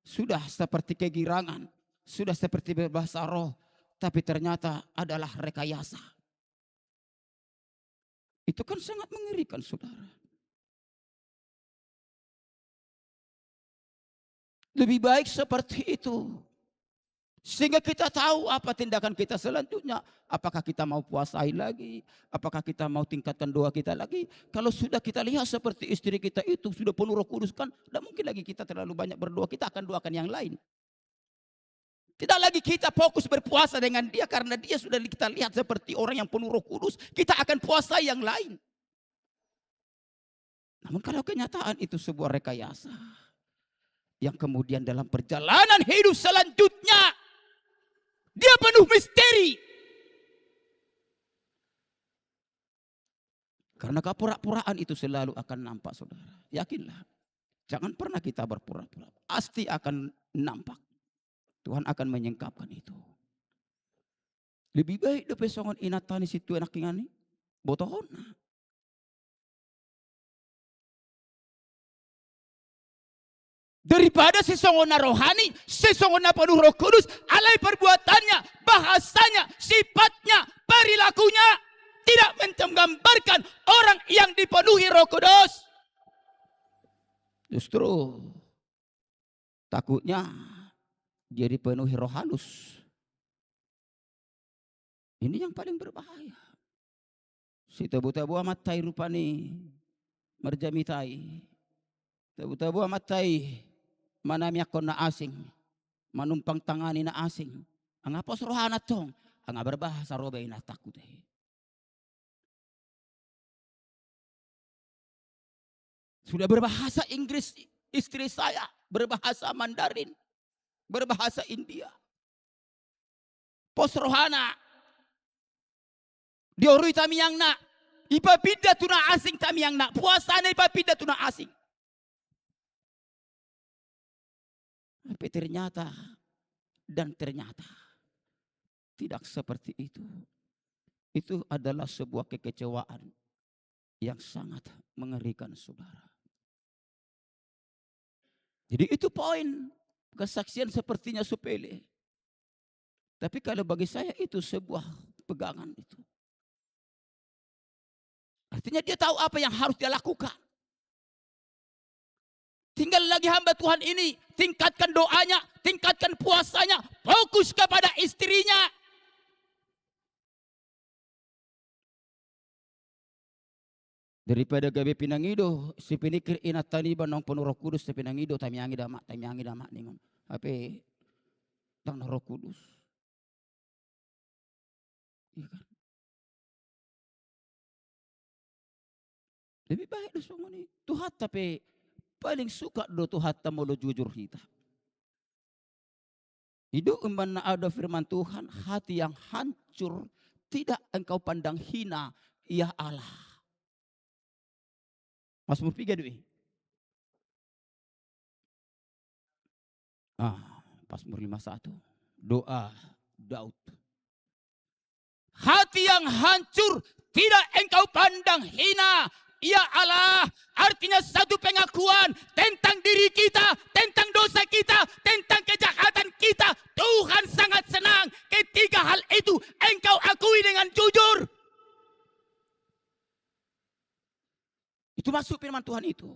sudah seperti kegirangan, sudah seperti berbahasa roh, tapi ternyata adalah rekayasa. Itu kan sangat mengerikan, saudara. Lebih baik seperti itu. Sehingga kita tahu apa tindakan kita selanjutnya. Apakah kita mau puasai lagi? Apakah kita mau tingkatkan doa kita lagi? Kalau sudah kita lihat seperti istri kita itu sudah penuh Roh Kudus kan, tidak mungkin lagi kita terlalu banyak berdoa. Kita akan doakan yang lain. Tidak lagi kita fokus berpuasa dengan dia karena dia sudah kita lihat seperti orang yang penuh Roh Kudus. Kita akan puasa yang lain. Namun kalau kenyataan itu sebuah rekayasa, yang kemudian dalam perjalanan hidup selanjutnya dia penuh misteri. Karena kepura-puraan itu selalu akan nampak, saudara. Yakinlah. Jangan pernah kita berpura-pura. Pasti akan nampak. Tuhan akan menyingkapkan itu. Lebih baik do pesongon inatani situ enak ingani. Botohon. Daripada sesongona rohani, sesongona penuh Roh Kudus, alai perbuatannya, bahasanya, sifatnya, perilakunya tidak menggambarkan orang yang dipenuhi Roh Kudus. Justru takutnya dia dipenuhi roh halus. Ini yang paling berbahaya. Si tabu-tabu amat tai rupani merjamitai. Tabu-tabu amat tai manamiakon na asing, manumpang tangani na asing. Ang apos rohana tong, ang berbahasa robay na takut. Sudah berbahasa Inggris istri saya, berbahasa Mandarin, berbahasa India. Pos rohana, diorui tamiyang na, ipapida tuna asing tamiyang na, puasana ipapida tuna asing. Tapi ternyata dan ternyata tidak seperti itu. Itu adalah sebuah kekecewaan yang sangat mengerikan, saudara. Jadi itu poin. Kesaksian sepertinya sepele. Tapi kalau bagi saya itu sebuah pegangan itu. Artinya dia tahu apa yang harus dia lakukan. Tinggal lagi hamba Tuhan ini, tingkatkan doanya, tingkatkan puasanya, fokus kepada istrinya. Daripada gabe pinangido, si pinikir inatani ba ng Roh Kudus si pinangido, tamiyangi dama ningon. Tapi, tang Roh Kudus. Iya kan? Lebih baik do semua ni. Tuhan tapi paling suka do Tuhan mo lo jujur kita. Hidup emban na ada firman Tuhan, hati yang hancur tidak engkau pandang hina, ya Allah. Mazmur 3 doi. Mazmur 51. Doa Daud. Hati yang hancur tidak engkau pandang hina, ya Allah. Artinya satu pengakuan tentang diri kita, tentang dosa kita, tentang kejahatan kita. Tuhan sangat senang ketika hal itu engkau akui dengan jujur. Itu masuk firman Tuhan itu.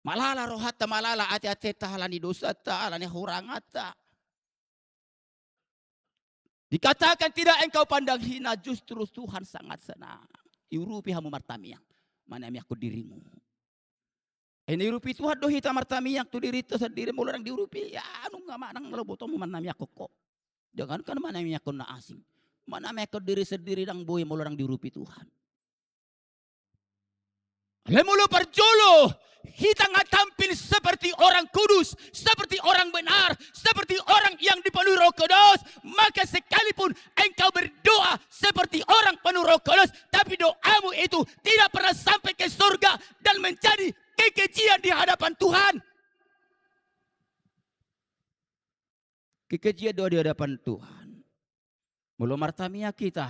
Malala rohata malala ati-ati tahalani dosa tahalani hurangata. Dikatakan tidak engkau pandang hina, justru Tuhan sangat senang. Iurupi hamu martamiang, mana aku dirimu. Ini irupi Tuhan doh hita martamiang tu diri tu sendiri mula orang diurupi. Ya anu nga manang meloboto mu manami aku kok. Jangan kan mana aku na asing. Mana aku diri sendiri dang boy mula orang diurupi Tuhan. Lemulu perjolo, kita nggak tampil seperti orang kudus, seperti orang benar, seperti orang yang dipenuhi Roh Kudus. Maka sekalipun engkau berdoa seperti orang penuh Roh Kudus, tapi doamu itu tidak pernah sampai ke surga dan menjadi kekejian di hadapan Tuhan. Kekejian doa di hadapan Tuhan. Mulu martamia kita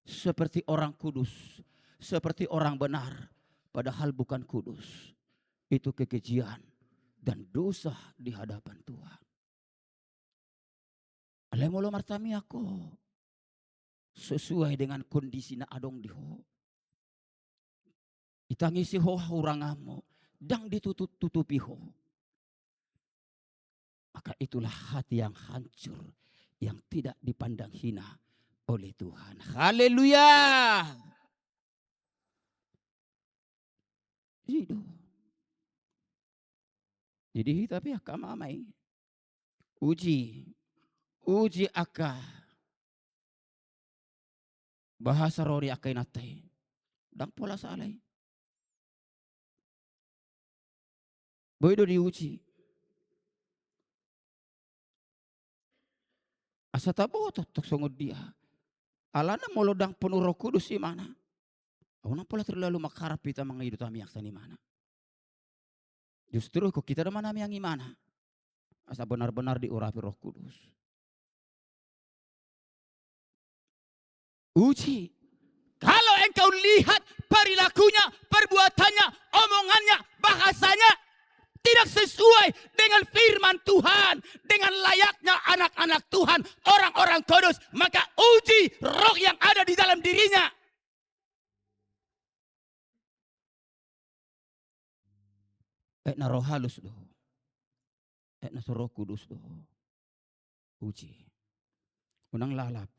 seperti orang kudus, seperti orang benar. Padahal bukan kudus. Itu kekejian dan dosa di hadapan Tuhan. Alemolo martami aku sesuai dengan kondisi na adong diho. Itangisi ho hurangamu dang ditutupi ho. Maka itulah hati yang hancur yang tidak dipandang hina oleh Tuhan. Haleluya. Jadi tapi aka mamai uji aka bahasa rori akai natai dang pola salai boido diuji asa tabo tok songod dia alana molo dang penuh Roh Kudus di mana. Una pola terlalu makarap kita mga hidup kami yang di mana. Justru kok kita ada mana yang gimana? Asa benar-benar diurapi Roh Kudus. Uji. Kalau engkau lihat perilakunya, perbuatannya, omongannya, bahasanya tidak sesuai dengan firman Tuhan, dengan layaknya anak-anak Tuhan, orang-orang kudus, maka uji roh yang ada di dalam dirinya. Na roh halus doh. Na Roh Kudus doh. Uji. Unang lalap.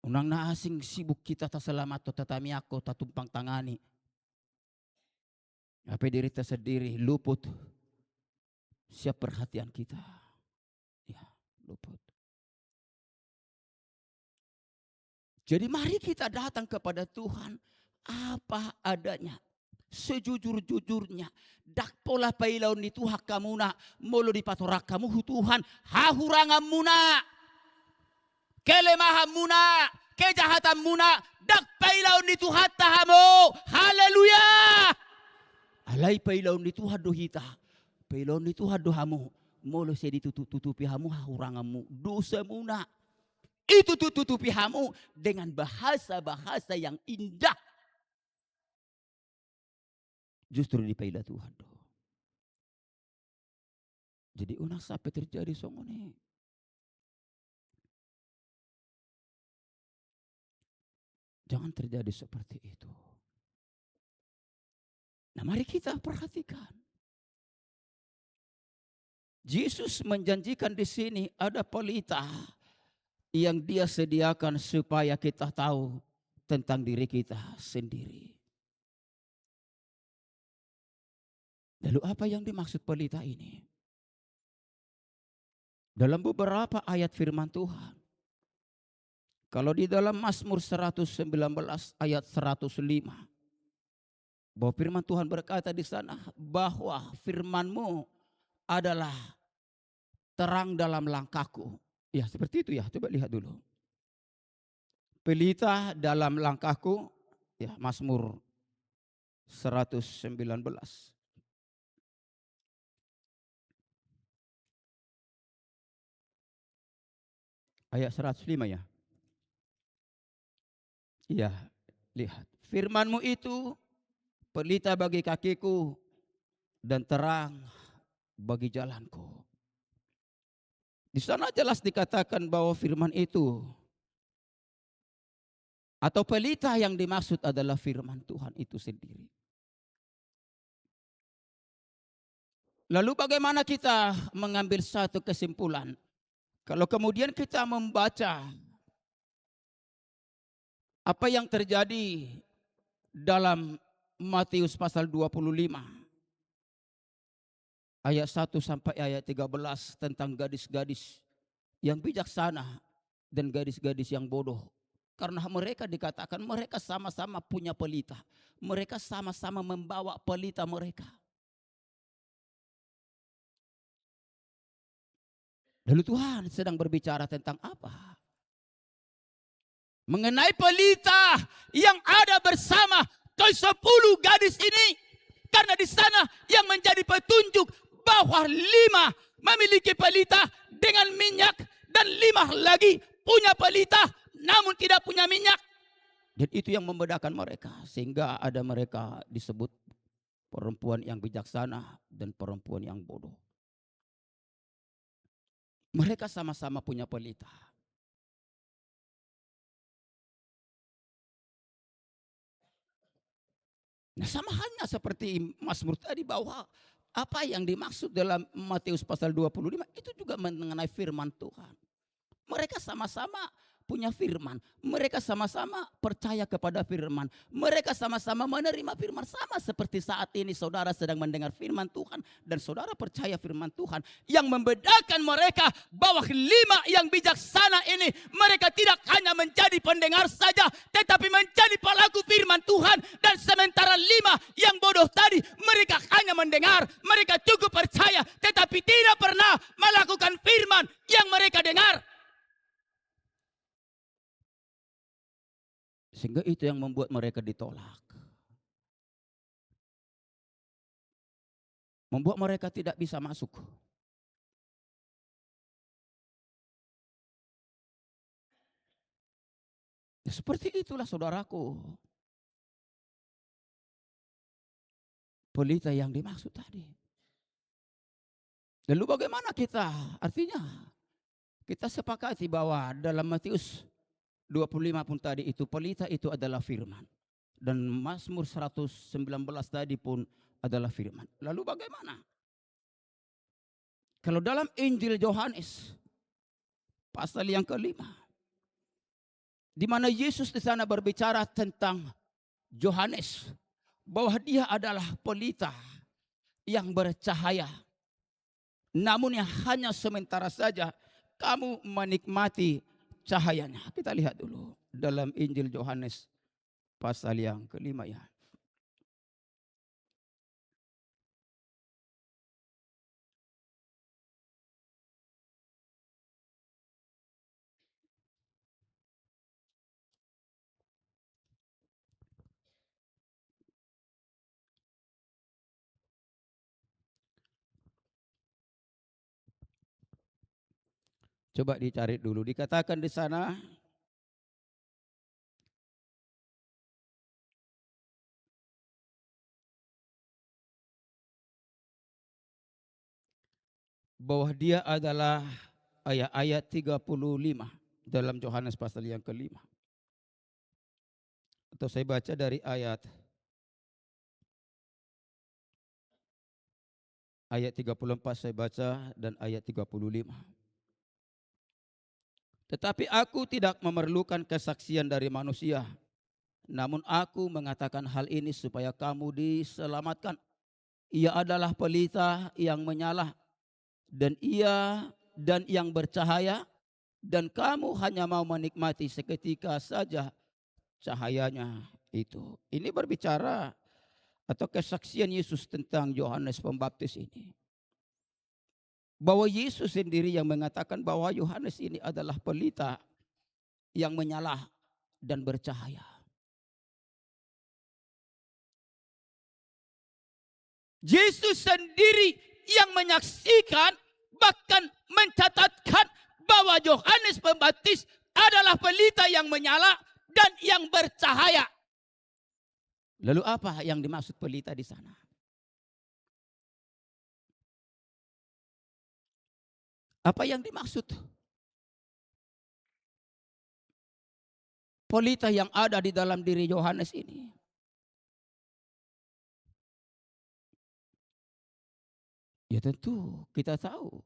Unang naasing sibuk kita ta selamat to tatami ako tatumpang tangani. Apa diri ta sendiri luput. Siap perhatian kita. Ya, luput. Jadi mari kita datang kepada Tuhan apa adanya, sejujur-jujurnya. Dak pola pailaw ni Tuhan kamu na, molo di patorak kamu Tuhan, hahurangam muna, kelemahan muna, kejahatan muna, dak pailaw ni Tuhan tahamo, haleluya. Alay pailaw ni Tuhan dohita, pailaw ni Tuhan dohamu, molo siya ditutupi hamu hahurangamu, dosa muna. Itu tutupi hamu dengan bahasa-bahasa yang indah. Justru dipaila Tuhan doh. Jadi unang sampai terjadi songone. Jangan terjadi seperti itu. Nah, mari kita perhatikan. Yesus menjanjikan di sini ada pelita yang dia sediakan supaya kita tahu tentang diri kita sendiri. Lalu apa yang dimaksud pelita ini? Dalam beberapa ayat firman Tuhan. Kalau di dalam Mazmur 119 ayat 105. Bahwa firman Tuhan berkata di sana bahwa firman-Mu adalah terang dalam langkahku. Ya seperti itu ya, coba lihat dulu. Pelita dalam langkahku, ya Mazmur 119. Ayat 105 ya. Iya, lihat. Firman-Mu itu pelita bagi kakiku dan terang bagi jalanku. Di sana jelas dikatakan bahwa firman itu atau pelita yang dimaksud adalah firman Tuhan itu sendiri. Lalu bagaimana kita mengambil satu kesimpulan? Kalau kemudian kita membaca apa yang terjadi dalam Matius pasal 25 ayat 1 sampai ayat 13 tentang gadis-gadis yang bijaksana dan gadis-gadis yang bodoh. Karena mereka dikatakan mereka sama-sama punya pelita. Mereka sama-sama membawa pelita mereka. Lalu Tuhan sedang berbicara tentang apa? Mengenai pelita yang ada bersama ke-10 gadis ini. Karena di sana yang menjadi petunjuk bahwa 5 memiliki pelita dengan minyak dan 5 lagi punya pelita namun tidak punya minyak. Dan itu yang membedakan mereka. Sehingga ada mereka disebut perempuan yang bijaksana dan perempuan yang bodoh. Mereka sama-sama punya pelita. Nah, sama halnya seperti Mazmur tadi bahwa apa yang dimaksud dalam Matius pasal 25 itu juga mengenai firman Tuhan. Mereka sama-sama punya firman. Mereka sama-sama percaya kepada firman. Mereka sama-sama menerima firman. Sama seperti saat ini saudara sedang mendengar firman Tuhan. Dan saudara percaya firman Tuhan. Yang membedakan mereka bahwa 5 yang bijaksana ini. Mereka tidak hanya menjadi pendengar saja. Tetapi menjadi pelaku firman Tuhan. Dan sementara 5 yang bodoh tadi. Mereka hanya mendengar. Mereka cukup percaya. Tetapi tidak pernah melakukan firman yang mereka dengar. Sehingga itu yang membuat mereka ditolak. Membuat mereka tidak bisa masuk. Ya, seperti itulah saudaraku. Pelita yang dimaksud tadi. Lalu bagaimana kita? Artinya kita sepakati bahwa dalam Matius 25 pun tadi itu pelita itu adalah firman. Dan Mazmur 119 tadi pun adalah firman. Lalu bagaimana? Kalau dalam Injil Yohanes pasal yang ke-5 di mana Yesus di sana berbicara tentang Yohanes bahwa dia adalah pelita yang bercahaya. Namun yang hanya sementara saja kamu menikmati cahayanya. Kita lihat dulu dalam Injil Yohanes pasal yang ke-5 ya. Coba dicari dulu. Dikatakan di sana bahwa dia adalah ayat 35 dalam Yohanes pasal yang ke-5. Atau saya baca dari ayat 34 saya baca dan ayat 35. Tetapi aku tidak memerlukan kesaksian dari manusia, namun aku mengatakan hal ini supaya kamu diselamatkan. Ia adalah pelita yang menyala dan yang bercahaya, dan kamu hanya mau menikmati seketika saja cahayanya itu. Ini berbicara atau kesaksian Yesus tentang Yohanes Pembaptis ini. Bahwa Yesus sendiri yang mengatakan bahwa Yohanes ini adalah pelita yang menyala dan bercahaya. Yesus sendiri yang menyaksikan, bahkan mencatatkan bahwa Yohanes Pembaptis adalah pelita yang menyala dan yang bercahaya. Lalu apa yang dimaksud pelita di sana? Apa yang dimaksud? Pelita yang ada di dalam diri Yohanes ini. Ya tentu kita tahu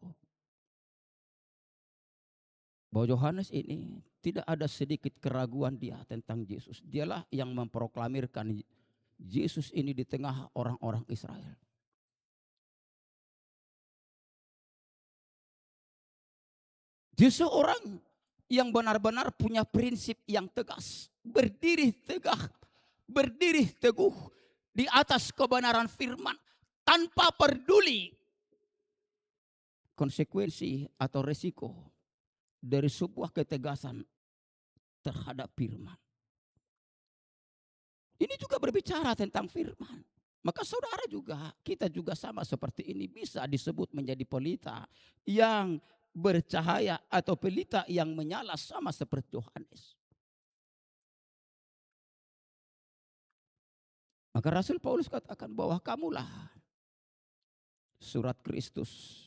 bahwa Yohanes ini tidak ada sedikit keraguan dia tentang Yesus. Dialah yang memproklamirkan Yesus ini di tengah orang-orang Israel. Dia seorang yang benar-benar punya prinsip yang tegas. Berdiri tegak, berdiri teguh di atas kebenaran firman. Tanpa peduli konsekuensi atau resiko dari sebuah ketegasan terhadap firman. Ini juga berbicara tentang firman. Maka saudara juga, kita juga sama seperti ini bisa disebut menjadi pelita yang bercahaya atau pelita yang menyala sama seperti Yohanes. Maka Rasul Paulus katakan bahwa kamulah surat Kristus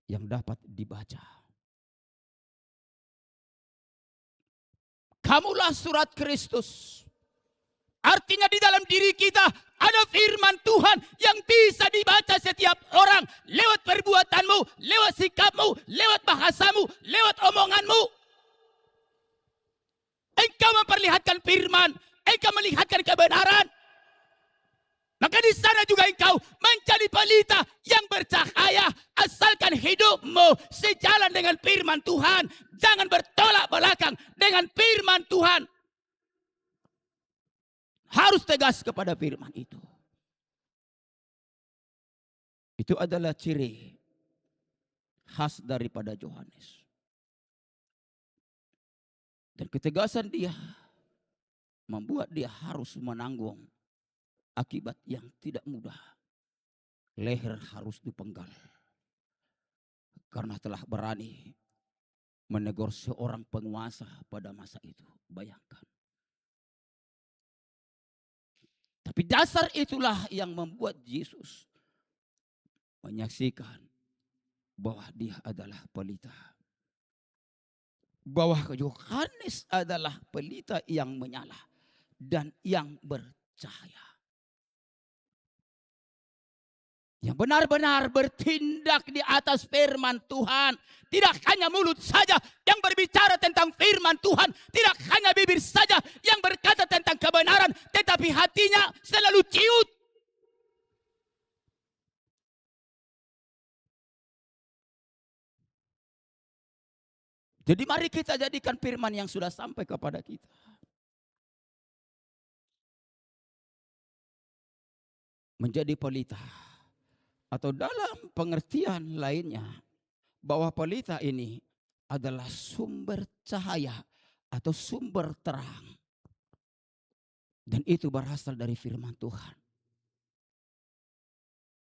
yang dapat dibaca. Kamulah surat Kristus. Artinya di dalam diri kita ada firman Tuhan yang bisa dibaca setiap orang lewat perbuatanmu, lewat sikapmu, lewat bahasamu, lewat omonganmu. Engkau memperlihatkan firman, engkau melihatkan kebenaran. Maka di sana juga engkau menjadi pelita yang bercahaya, asalkan hidupmu sejalan dengan firman Tuhan. Jangan bertolak belakang dengan firman Tuhan. Harus tegas kepada firman itu. Itu adalah ciri khas daripada Yohanes. Dan ketegasan dia membuat dia harus menanggung akibat yang tidak mudah. Leher harus dipenggal karena telah berani menegur seorang penguasa pada masa itu. Bayangkan. Tapi dasar itulah yang membuat Yesus menyaksikan bahwa dia adalah pelita. Bahwa Yohanes adalah pelita yang menyala dan yang bercahaya. Yang benar-benar bertindak di atas firman Tuhan. Tidak hanya mulut saja yang berbicara tentang firman Tuhan. Tidak hanya bibir saja yang berkata tentang kebenaran. Tetapi hatinya selalu ciut. Jadi mari kita jadikan firman yang sudah sampai kepada kita menjadi pelita. Atau dalam pengertian lainnya, bahwa pelita ini adalah sumber cahaya atau sumber terang. Dan itu berasal dari firman Tuhan.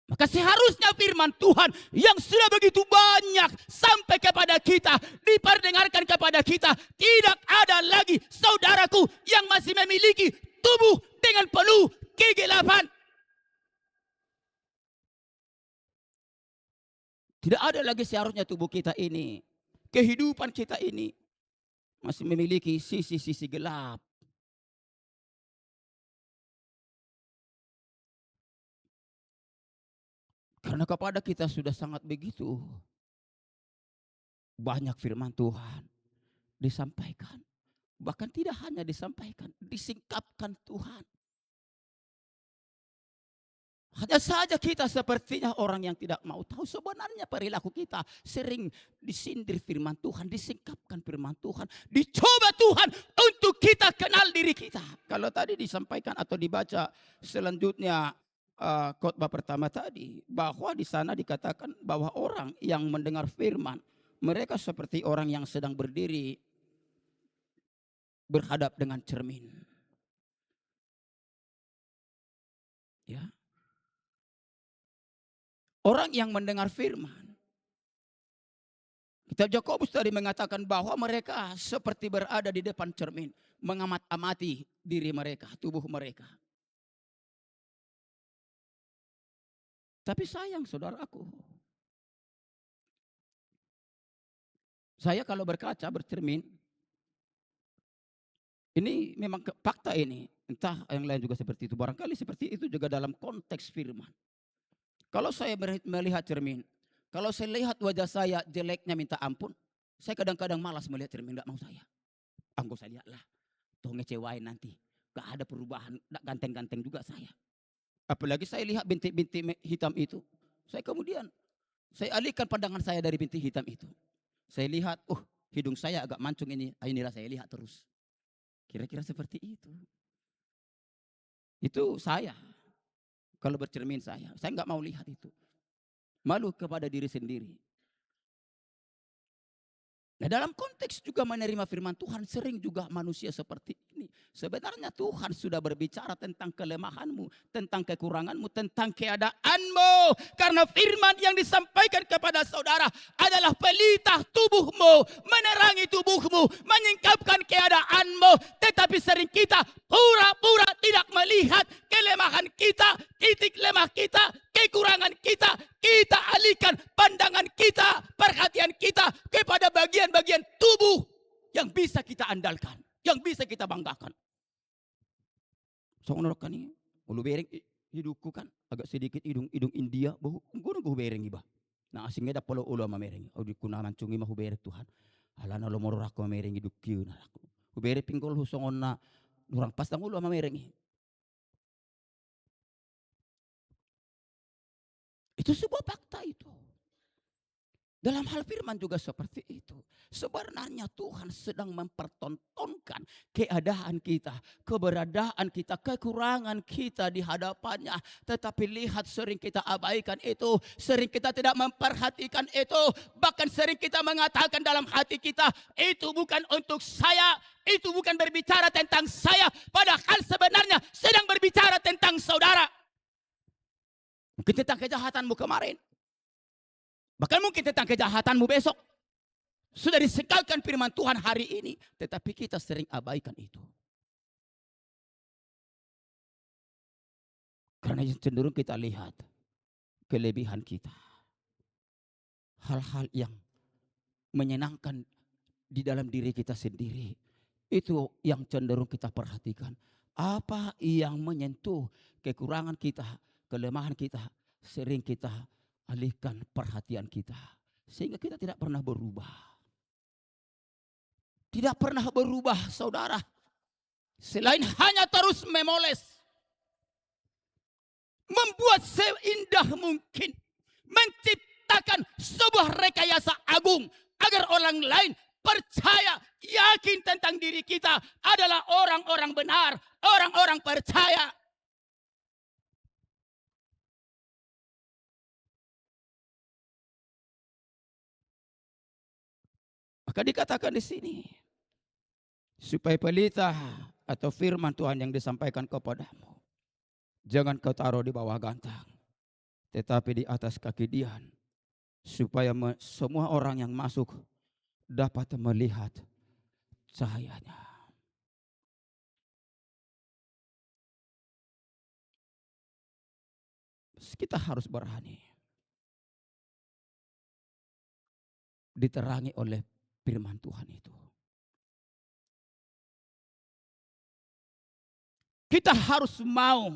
Maka seharusnya firman Tuhan yang sudah begitu banyak sampai kepada kita, diperdengarkan kepada kita. Tidak ada lagi saudaraku yang masih memiliki tubuh dengan penuh kegelapan. Tidak ada lagi seharusnya tubuh kita ini, kehidupan kita ini masih memiliki sisi-sisi gelap. Karena kepada kita sudah sangat begitu banyak firman Tuhan disampaikan. Bahkan tidak hanya disampaikan, disingkapkan Tuhan. Hanya saja kita sepertinya orang yang tidak mau tahu sebenarnya perilaku kita sering disindir firman Tuhan, disingkapkan firman Tuhan, dicoba Tuhan untuk kita kenal diri kita. Kalau tadi disampaikan atau dibaca selanjutnya khotbah pertama tadi, bahwa di sana dikatakan bahwa orang yang mendengar firman, mereka seperti orang yang sedang berdiri berhadap dengan cermin. Ya. Orang yang mendengar firman. Kitab Yakobus tadi mengatakan bahwa mereka seperti berada di depan cermin, mengamat-amati diri mereka, tubuh mereka. Tapi sayang saudaraku, saya kalau berkaca, bercermin, ini memang fakta ini. Entah yang lain juga seperti itu. Barangkali seperti itu juga dalam konteks firman. Kalau saya melihat cermin, kalau saya lihat wajah saya jeleknya minta ampun, saya kadang-kadang malas melihat cermin, enggak mau saya. Anggo saya lihatlah, toh ngecewain nanti. Gak ada perubahan, gak ganteng-ganteng juga saya. Apalagi saya lihat bintik-bintik hitam itu. Saya alihkan pandangan saya dari bintik hitam itu. Saya lihat, hidung saya agak mancung ini. Inilah saya lihat terus. Kira-kira seperti itu. Itu saya. Kalau bercermin saya nggak mau lihat itu. Malu kepada diri sendiri. Nah, dalam konteks juga menerima firman Tuhan, sering juga manusia seperti ini. Sebenarnya Tuhan sudah berbicara tentang kelemahanmu, tentang kekuranganmu, tentang keadaanmu. Karena firman yang disampaikan kepada saudara adalah pelita tubuhmu, menerangi tubuhmu, menyingkapkan keadaanmu. Tetapi sering kita pura-pura tidak melihat kelemahan kita, titik lemah kita, kekurangan kita. Kita alihkan pandangan kita, perhatian kita kepada bagian-bagian tubuh yang bisa kita andalkan, yang bisa kita banggakan. So menurut ini, ulu bereng hidupku kan agak sedikit hidung India, bahu gue bereng iba. Nah asingnya ada polo ulo mamereng, au dikunaman cungi mah bereng Tuhan. Alana lo moro rako mamereng hidup kieu naraku. Bereng pinggol husongon na orang pastang ulo mamereng. Itu sebuah fakta itu. Dalam hal firman juga seperti itu. Sebenarnya Tuhan sedang mempertontonkan keadaan kita, keberadaan kita, kekurangan kita di hadapannya. Tetapi lihat sering kita abaikan itu, sering kita tidak memperhatikan itu. Bahkan sering kita mengatakan dalam hati kita, itu bukan untuk saya, itu bukan berbicara tentang saya. Padahal sebenarnya sedang berbicara tentang saudara. Mungkin tentang kejahatanmu kemarin. Bahkan mungkin tentang kejahatanmu besok. Sudah disekalkan firman Tuhan hari ini. Tetapi kita sering abaikan itu. Karena cenderung kita lihat kelebihan kita. Hal-hal yang menyenangkan di dalam diri kita sendiri. Itu yang cenderung kita perhatikan. Apa yang menyentuh kekurangan kita, kelemahan kita, sering kita alihkan perhatian kita. Sehingga kita tidak pernah berubah. Tidak pernah berubah saudara. Selain hanya terus memoles. Membuat seindah mungkin. Menciptakan sebuah rekayasa agung. Agar orang lain percaya, yakin tentang diri kita adalah orang-orang benar. Orang-orang percaya. Maka dikatakan di sini, supaya pelita atau firman Tuhan yang disampaikan kepadamu, jangan kau taruh di bawah gantang, tetapi di atas kaki dian, supaya semua orang yang masuk dapat melihat cahayanya. Kita harus berani diterangi oleh firman Tuhan itu. Kita harus mau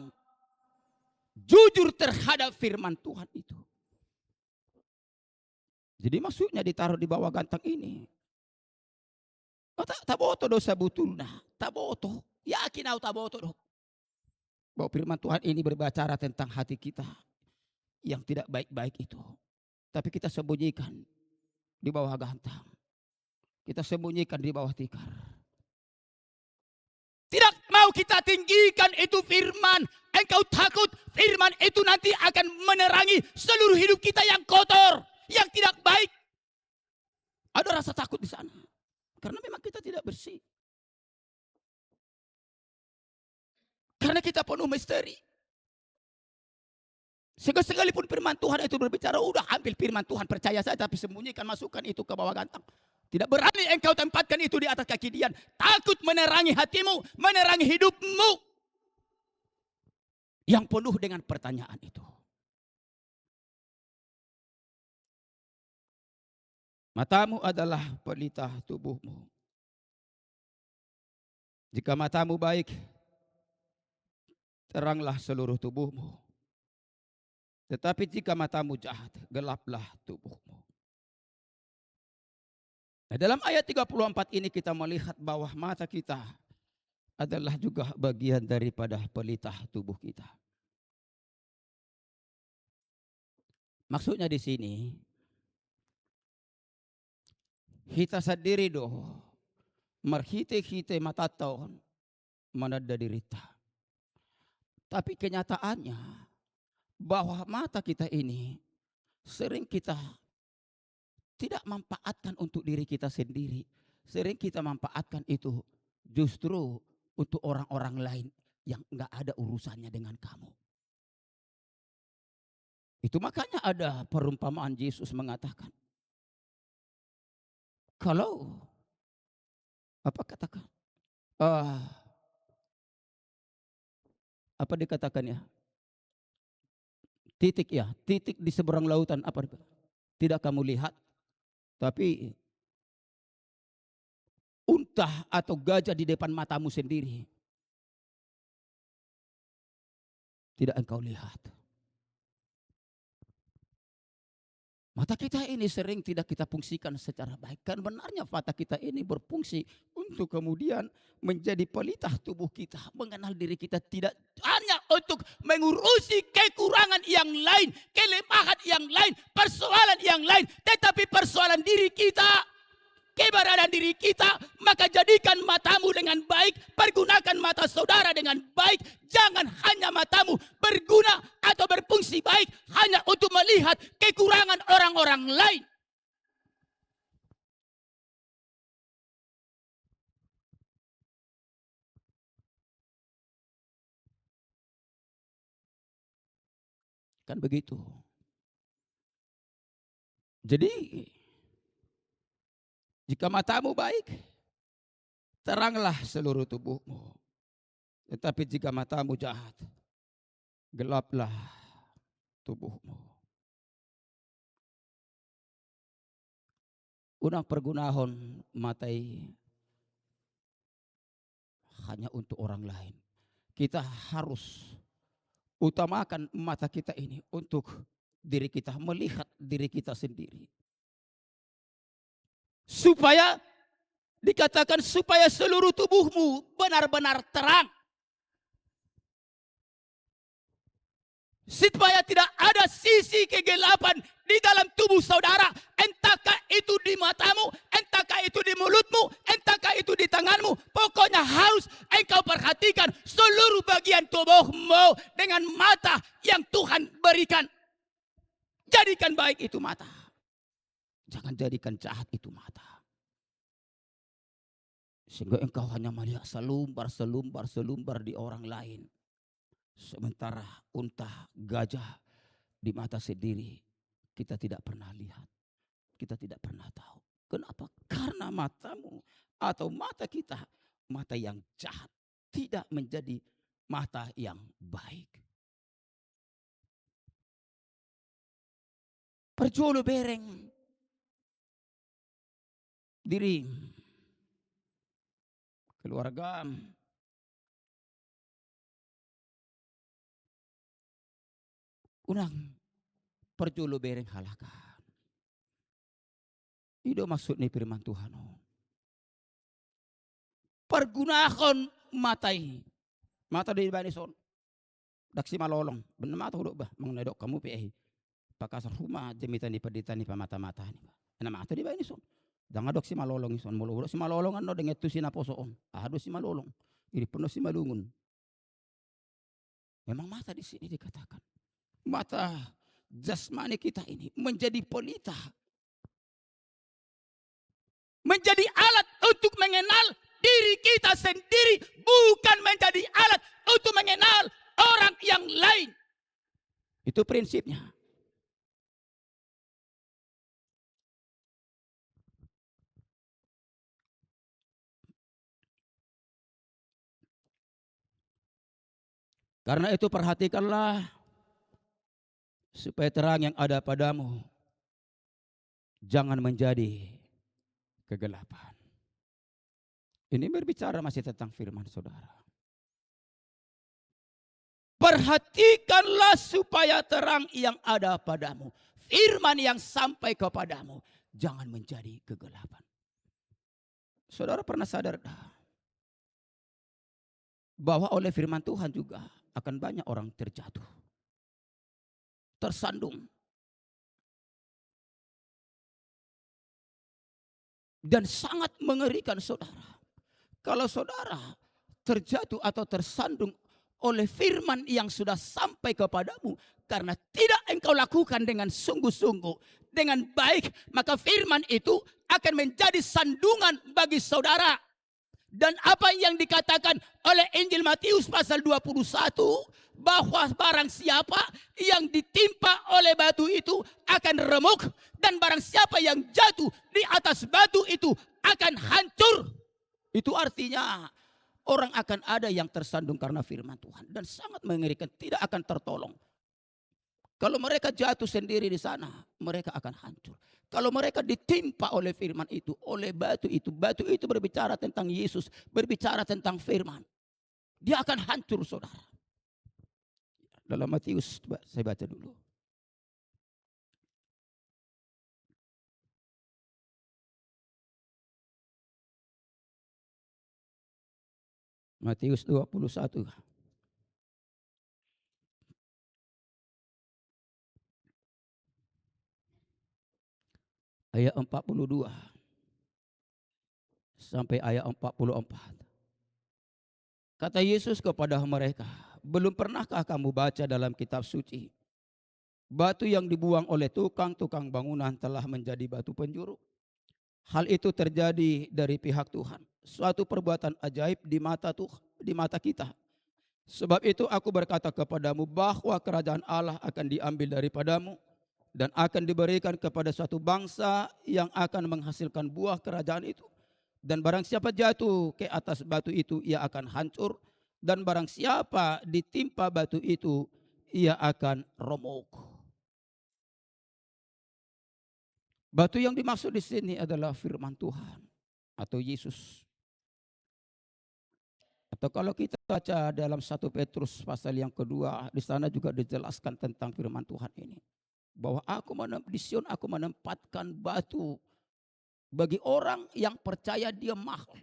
jujur terhadap firman Tuhan itu. Jadi maksudnya ditaruh di bawah gantang ini. Oh, taboto dosa butulna. Taboto. Yakin aku taboto do. Bahwa firman Tuhan ini berbicara tentang hati kita yang tidak baik-baik itu. Tapi kita sembunyikan di bawah gantang. Kita sembunyikan di bawah tikar. Tidak mau kita tinggikan itu firman. Engkau takut firman itu nanti akan menerangi seluruh hidup kita yang kotor, yang tidak baik. Ada rasa takut di sana. Karena memang kita tidak bersih. Karena kita penuh misteri. Sehingga sekalipun firman Tuhan itu berbicara, udah ambil firman Tuhan, percaya saja, tapi sembunyikan, masukkan itu ke bawah gantang. Tidak berani engkau tempatkan itu di atas kaki Dian. Takut menerangi hatimu, menerangi hidupmu. Yang penuh dengan pertanyaan itu. Matamu adalah pelita tubuhmu. Jika matamu baik, teranglah seluruh tubuhmu. Tetapi jika matamu jahat, gelaplah tubuhmu. Nah, dalam ayat 34 ini kita melihat bahwa mata kita adalah juga bagian daripada pelita tubuh kita. Maksudnya di sini, kita sendiri doh, marhite-hite mata tahun, manada dirita. Tapi kenyataannya, bahwa mata kita ini sering kita tidak manfaatkan untuk diri kita sendiri. Sering kita manfaatkan itu justru untuk orang-orang lain yang enggak ada urusannya dengan kamu. Itu makanya ada perumpamaan Yesus mengatakan, kalau apa katakan? Apa dikatakannya? Titik ya, titik di seberang lautan apa? Tidak kamu lihat, tapi unta atau gajah di depan matamu sendiri. Tidak engkau lihat. Mata kita ini sering tidak kita fungsikan secara baik. Kan benarnya mata kita ini berfungsi untuk kemudian menjadi pelita tubuh kita. Mengenal diri kita tidak hanya untuk mengurusi kekurangan yang lain, kelemahan yang lain, persoalan yang lain. Tetapi persoalan diri kita, keberadaan diri kita, maka jadikan matamu dengan baik, pergunakan mata saudara dengan baik. Jangan hanya matamu berguna atau berfungsi baik hanya untuk melihat kekurangan orang-orang lain. Kan begitu. Jadi jika matamu baik, teranglah seluruh tubuhmu. Tetapi jika matamu jahat, gelaplah tubuhmu. Unang pergunahon matai hanya untuk orang lain. Kita harus utamakan mata kita ini untuk diri kita, melihat diri kita sendiri. Supaya dikatakan supaya seluruh tubuhmu benar-benar terang. Supaya tidak ada sisi kegelapan di dalam tubuh saudara. Entahkah itu di matamu, entahkah itu di mulutmu, entahkah itu di tanganmu. Pokoknya harus engkau perhatikan seluruh bagian tubuhmu dengan mata yang Tuhan berikan. Jadikan baik itu mata. Jangan jadikan jahat itu mata. Sehingga engkau hanya melihat selumbar di orang lain. Sementara unta, gajah di mata sendiri kita tidak pernah lihat. Kita tidak pernah tahu. Kenapa? Karena matamu atau mata kita, mata yang jahat, tidak menjadi mata yang baik. Perjolo bereng diri keluarga unang perjolo bereng halakan. Itu maksud nih firman Tuhan. Pergunakan mata ini. Mata di bani son. Daksi malolong. Benar mata udah bah. Mengenai kamu pehi. Pakasar rumah jemitan di peditan di mata-mata ini. Enak mata di bani son. Jangan dok si malolong son. Mulu si malolongan no dengan tu si naposoon. Aduh si malolong. Ini penuh si malungun. Memang mata di sini dikatakan. Mata jasmani kita ini menjadi pelita. Menjadi alat untuk mengenal diri kita sendiri. Bukan menjadi alat untuk mengenal orang yang lain. Itu prinsipnya. Karena itu perhatikanlah supaya terang yang ada padamu jangan menjadi kegelapan. Ini berbicara masih tentang firman saudara. Perhatikanlah supaya terang yang ada padamu, firman yang sampai kepadamu jangan menjadi kegelapan. Saudara pernah sadar bahwa oleh firman Tuhan juga akan banyak orang terjatuh, tersandung, dan sangat mengerikan saudara. Kalau saudara terjatuh atau tersandung oleh firman yang sudah sampai kepadamu karena tidak engkau lakukan dengan sungguh-sungguh, dengan baik, maka firman itu akan menjadi sandungan bagi saudara. Dan apa yang dikatakan oleh Injil Matius pasal 21, bahwa barang siapa yang ditimpa oleh batu itu akan remuk, dan barang siapa yang jatuh di atas batu itu akan hancur. Itu artinya orang akan ada yang tersandung karena firman Tuhan dan sangat mengerikan, tidak akan tertolong. Kalau mereka jatuh sendiri di sana, mereka akan hancur. Kalau mereka ditimpa oleh firman itu, oleh batu itu berbicara tentang Yesus, berbicara tentang firman. Dia akan hancur saudara. Dalam Matius, saya baca dulu. Matius 21. Ayat 42 sampai ayat 44. Kata Yesus kepada mereka, belum pernahkah kamu baca dalam kitab suci, batu yang dibuang oleh tukang-tukang bangunan telah menjadi batu penjuru? Hal itu terjadi dari pihak Tuhan, suatu perbuatan ajaib di mata kita. Sebab itu aku berkata kepadamu bahwa kerajaan Allah akan diambil daripadamu dan akan diberikan kepada suatu bangsa yang akan menghasilkan buah kerajaan itu. Dan barang siapa jatuh ke atas batu itu, ia akan hancur. Dan barang siapa ditimpa batu itu, ia akan remuk. Batu yang dimaksud di sini adalah firman Tuhan atau Yesus. Atau kalau kita baca dalam 1 Petrus pasal yang kedua, di sana juga dijelaskan tentang firman Tuhan ini. Bahwa di Sion aku menempatkan batu bagi orang yang percaya dia mahal.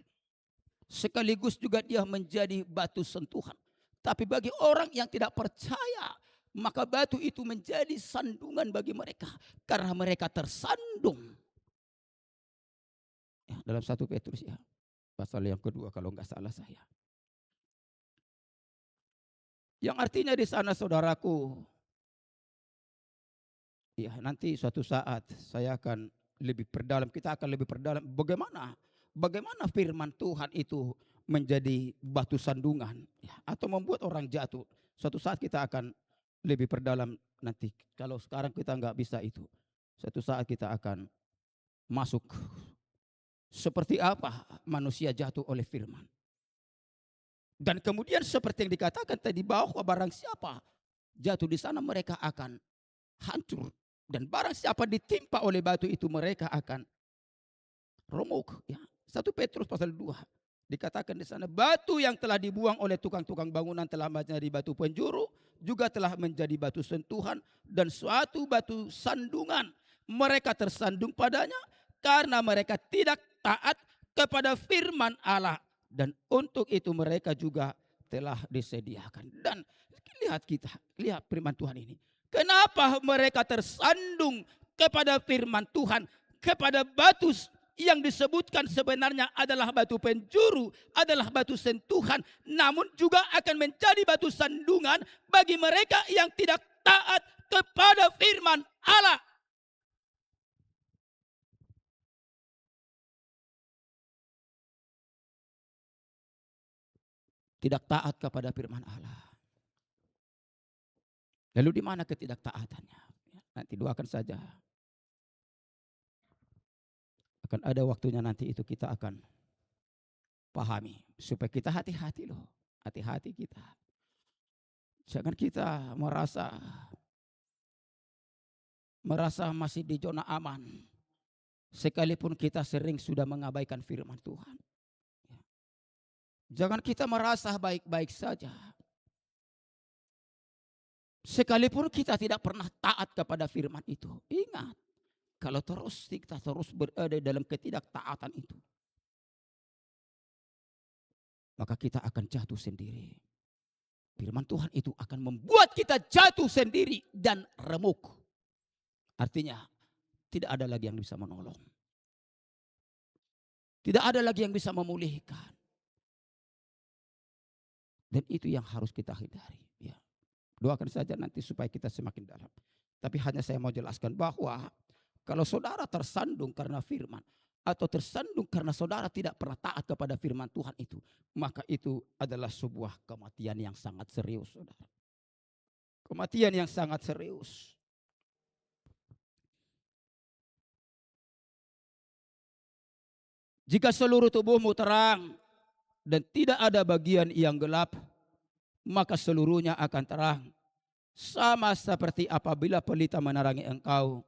Sekaligus juga dia menjadi batu sentuhan. Tapi bagi orang yang tidak percaya, maka batu itu menjadi sandungan bagi mereka. Karena mereka tersandung. Ya, dalam 1 Petrus ya. Pasal yang kedua kalau enggak salah saya. Yang artinya di sana saudaraku, ya, nanti suatu saat saya akan lebih perdalam, kita akan lebih perdalam bagaimana firman Tuhan itu menjadi batu sandungan ya, atau membuat orang jatuh. Suatu saat kita akan lebih perdalam nanti. Kalau sekarang kita nggak bisa itu, suatu saat kita akan masuk seperti apa manusia jatuh oleh firman. Dan kemudian seperti yang dikatakan tadi bahwa barang siapa jatuh di sana mereka akan hancur. Dan barang siapa ditimpa oleh batu itu mereka akan remuk. Ya. 1 Petrus pasal 2 dikatakan di sana batu yang telah dibuang oleh tukang-tukang bangunan telah menjadi batu penjuru, juga telah menjadi batu sentuhan dan suatu batu sandungan. Mereka tersandung padanya karena mereka tidak taat kepada firman Allah. Dan untuk itu mereka juga telah disediakan. Dan lihat firman Tuhan ini. Kenapa mereka tersandung kepada firman Tuhan, kepada batu yang disebutkan sebenarnya adalah batu penjuru, adalah batu sentuhan, namun juga akan menjadi batu sandungan bagi mereka yang tidak taat kepada firman Allah. Tidak taat kepada firman Allah. Lalu di mana ketidaktaatannya? Nanti doakan saja. Akan ada waktunya nanti itu kita akan pahami. Supaya kita hati-hati loh. Hati-hati kita. Jangan kita merasa masih di zona aman. Sekalipun kita sering sudah mengabaikan firman Tuhan. Jangan kita merasa baik-baik saja. Sekalipun kita tidak pernah taat kepada firman itu. Ingat, kalau kita terus berada dalam ketidaktaatan itu, maka kita akan jatuh sendiri. Firman Tuhan itu akan membuat kita jatuh sendiri dan remuk. Artinya, tidak ada lagi yang bisa menolong. Tidak ada lagi yang bisa memulihkan. Dan itu yang harus kita hindari. Ya. Doakan saja nanti supaya kita semakin dalam. Tapi hanya saya mau jelaskan bahwa kalau saudara tersandung karena firman, atau tersandung karena saudara tidak pernah taat kepada firman Tuhan itu, maka itu adalah sebuah kematian yang sangat serius, saudara. Kematian yang sangat serius. Jika seluruh tubuhmu terang dan tidak ada bagian yang gelap, maka seluruhnya akan terang. Sama seperti apabila pelita menerangi engkau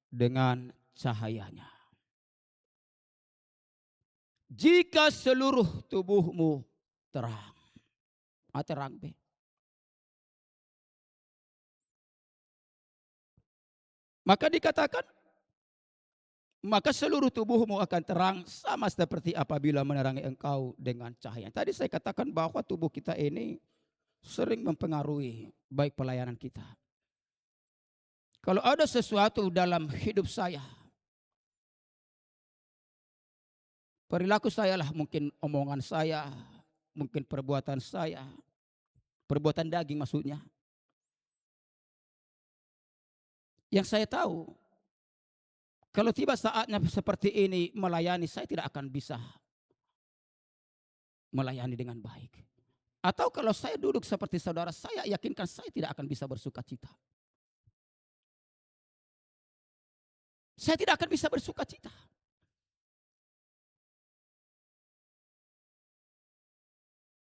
dengan cahayanya. Jika seluruh tubuhmu terang. Terang be. Maka dikatakan, maka seluruh tubuhmu akan terang sama seperti apabila menerangi engkau dengan cahaya. Tadi saya katakan bahwa tubuh kita ini sering mempengaruhi baik pelayanan kita. Kalau ada sesuatu dalam hidup saya, perilaku saya lah, mungkin omongan saya, mungkin perbuatan saya, perbuatan daging maksudnya. Yang saya tahu, kalau tiba saatnya seperti ini melayani, saya tidak akan bisa melayani dengan baik. Atau kalau saya duduk seperti saudara, saya yakinkan saya tidak akan bisa bersuka cita. Saya tidak akan bisa bersuka cita.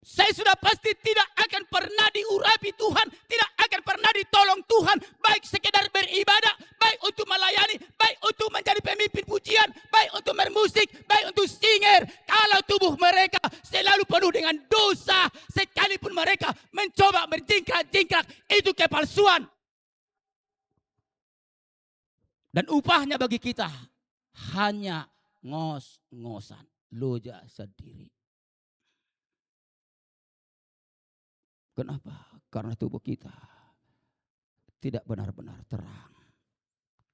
Saya sudah pasti tidak akan pernah diurapi Tuhan, tidak akan pernah ditolong Tuhan, baik sekedar beribadah, baik untuk melayani, baik untuk menjadi pemimpin pujian, baik untuk bermusik, baik untuk singer. Kalau tubuh mereka selalu penuh dengan dosa, sekalipun mereka mencoba berjingkrak-jingkrak, itu kepalsuan. Dan upahnya bagi kita hanya ngos-ngosan, loja sendiri. Kenapa? Karena tubuh kita tidak benar-benar terang.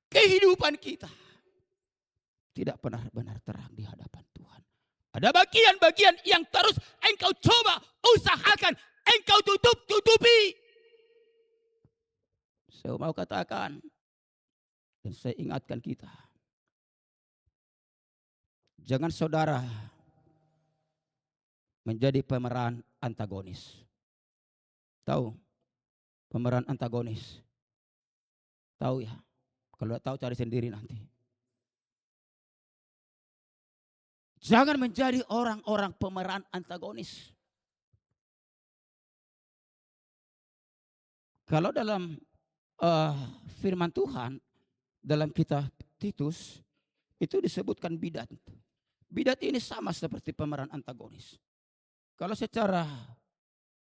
Kehidupan kita tidak benar-benar terang di hadapan Tuhan. Ada bagian-bagian yang terus engkau coba usahakan, engkau tutupi. Saya mau katakan, dan saya ingatkan kita, jangan saudara menjadi pemeran antagonis. Tahu pemeran antagonis? Tahu ya? Kalau tahu cari sendiri nanti. Jangan menjadi orang-orang pemeran antagonis. Kalau dalam firman Tuhan dalam kitab Titus itu disebutkan bidat. Bidat ini sama seperti pemeran antagonis. Kalau secara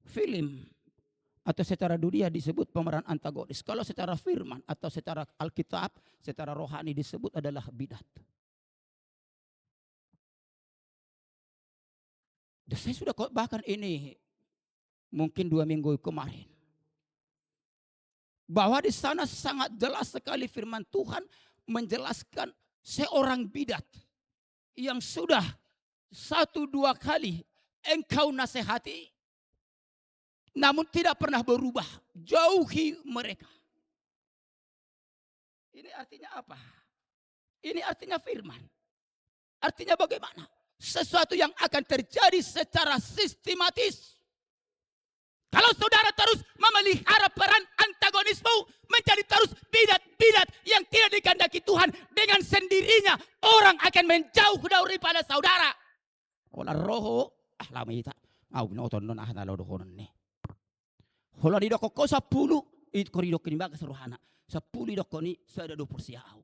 film atau secara dunia disebut pemeran antagonis. Kalau secara firman atau secara Alkitab, secara rohani disebut adalah bidat. Saya sudah bahkan ini mungkin 2 minggu kemarin, bahwa di sana sangat jelas sekali firman Tuhan menjelaskan seorang bidat yang sudah 1-2 kali engkau nasihati, namun tidak pernah berubah. Jauhi mereka. Ini artinya apa? Ini artinya firman. Artinya bagaimana? Sesuatu yang akan terjadi secara sistematis. Kalau saudara terus memelihara peran antagonisme, menjadi terus bidat-bidat yang tidak dikehendaki Tuhan, dengan sendirinya orang akan menjauh daripada saudara. Ola roho, lama ita, noton non ahna lo dokonon ne. Hola di doko ko 10, it koridok kini bagas rohana. 10 doko ni sada 2 persiau.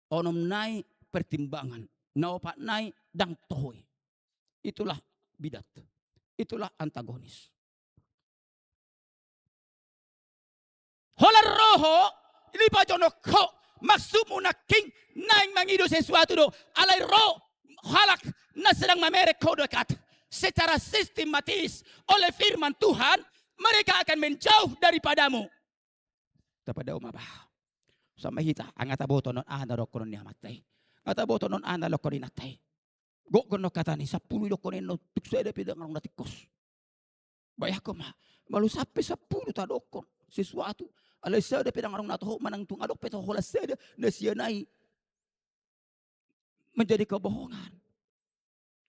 Onom nai pertimbangan, naopak nai dang tohoi. Itulah bidat. Itulah antagonis. Hola roho, ini pajono ko maksudmu nak king naing mangido sesuatu do alai roh halak na sedang memerek kau dekat secara sistematis oleh firman Tuhan, mereka akan menjauh daripadamu. Tapada umabah sama hita angata boto non ana rokonon ni amatay ngata boto non ana lokonin atay go gono kata ni 10 lokonin no tuksede pidang ang natikos bayah ko malu sampai 10 tadokon sesuatu alay sada pidang arong natoho manang tungadok peto hola sada na siya nai menjadi kebohongan.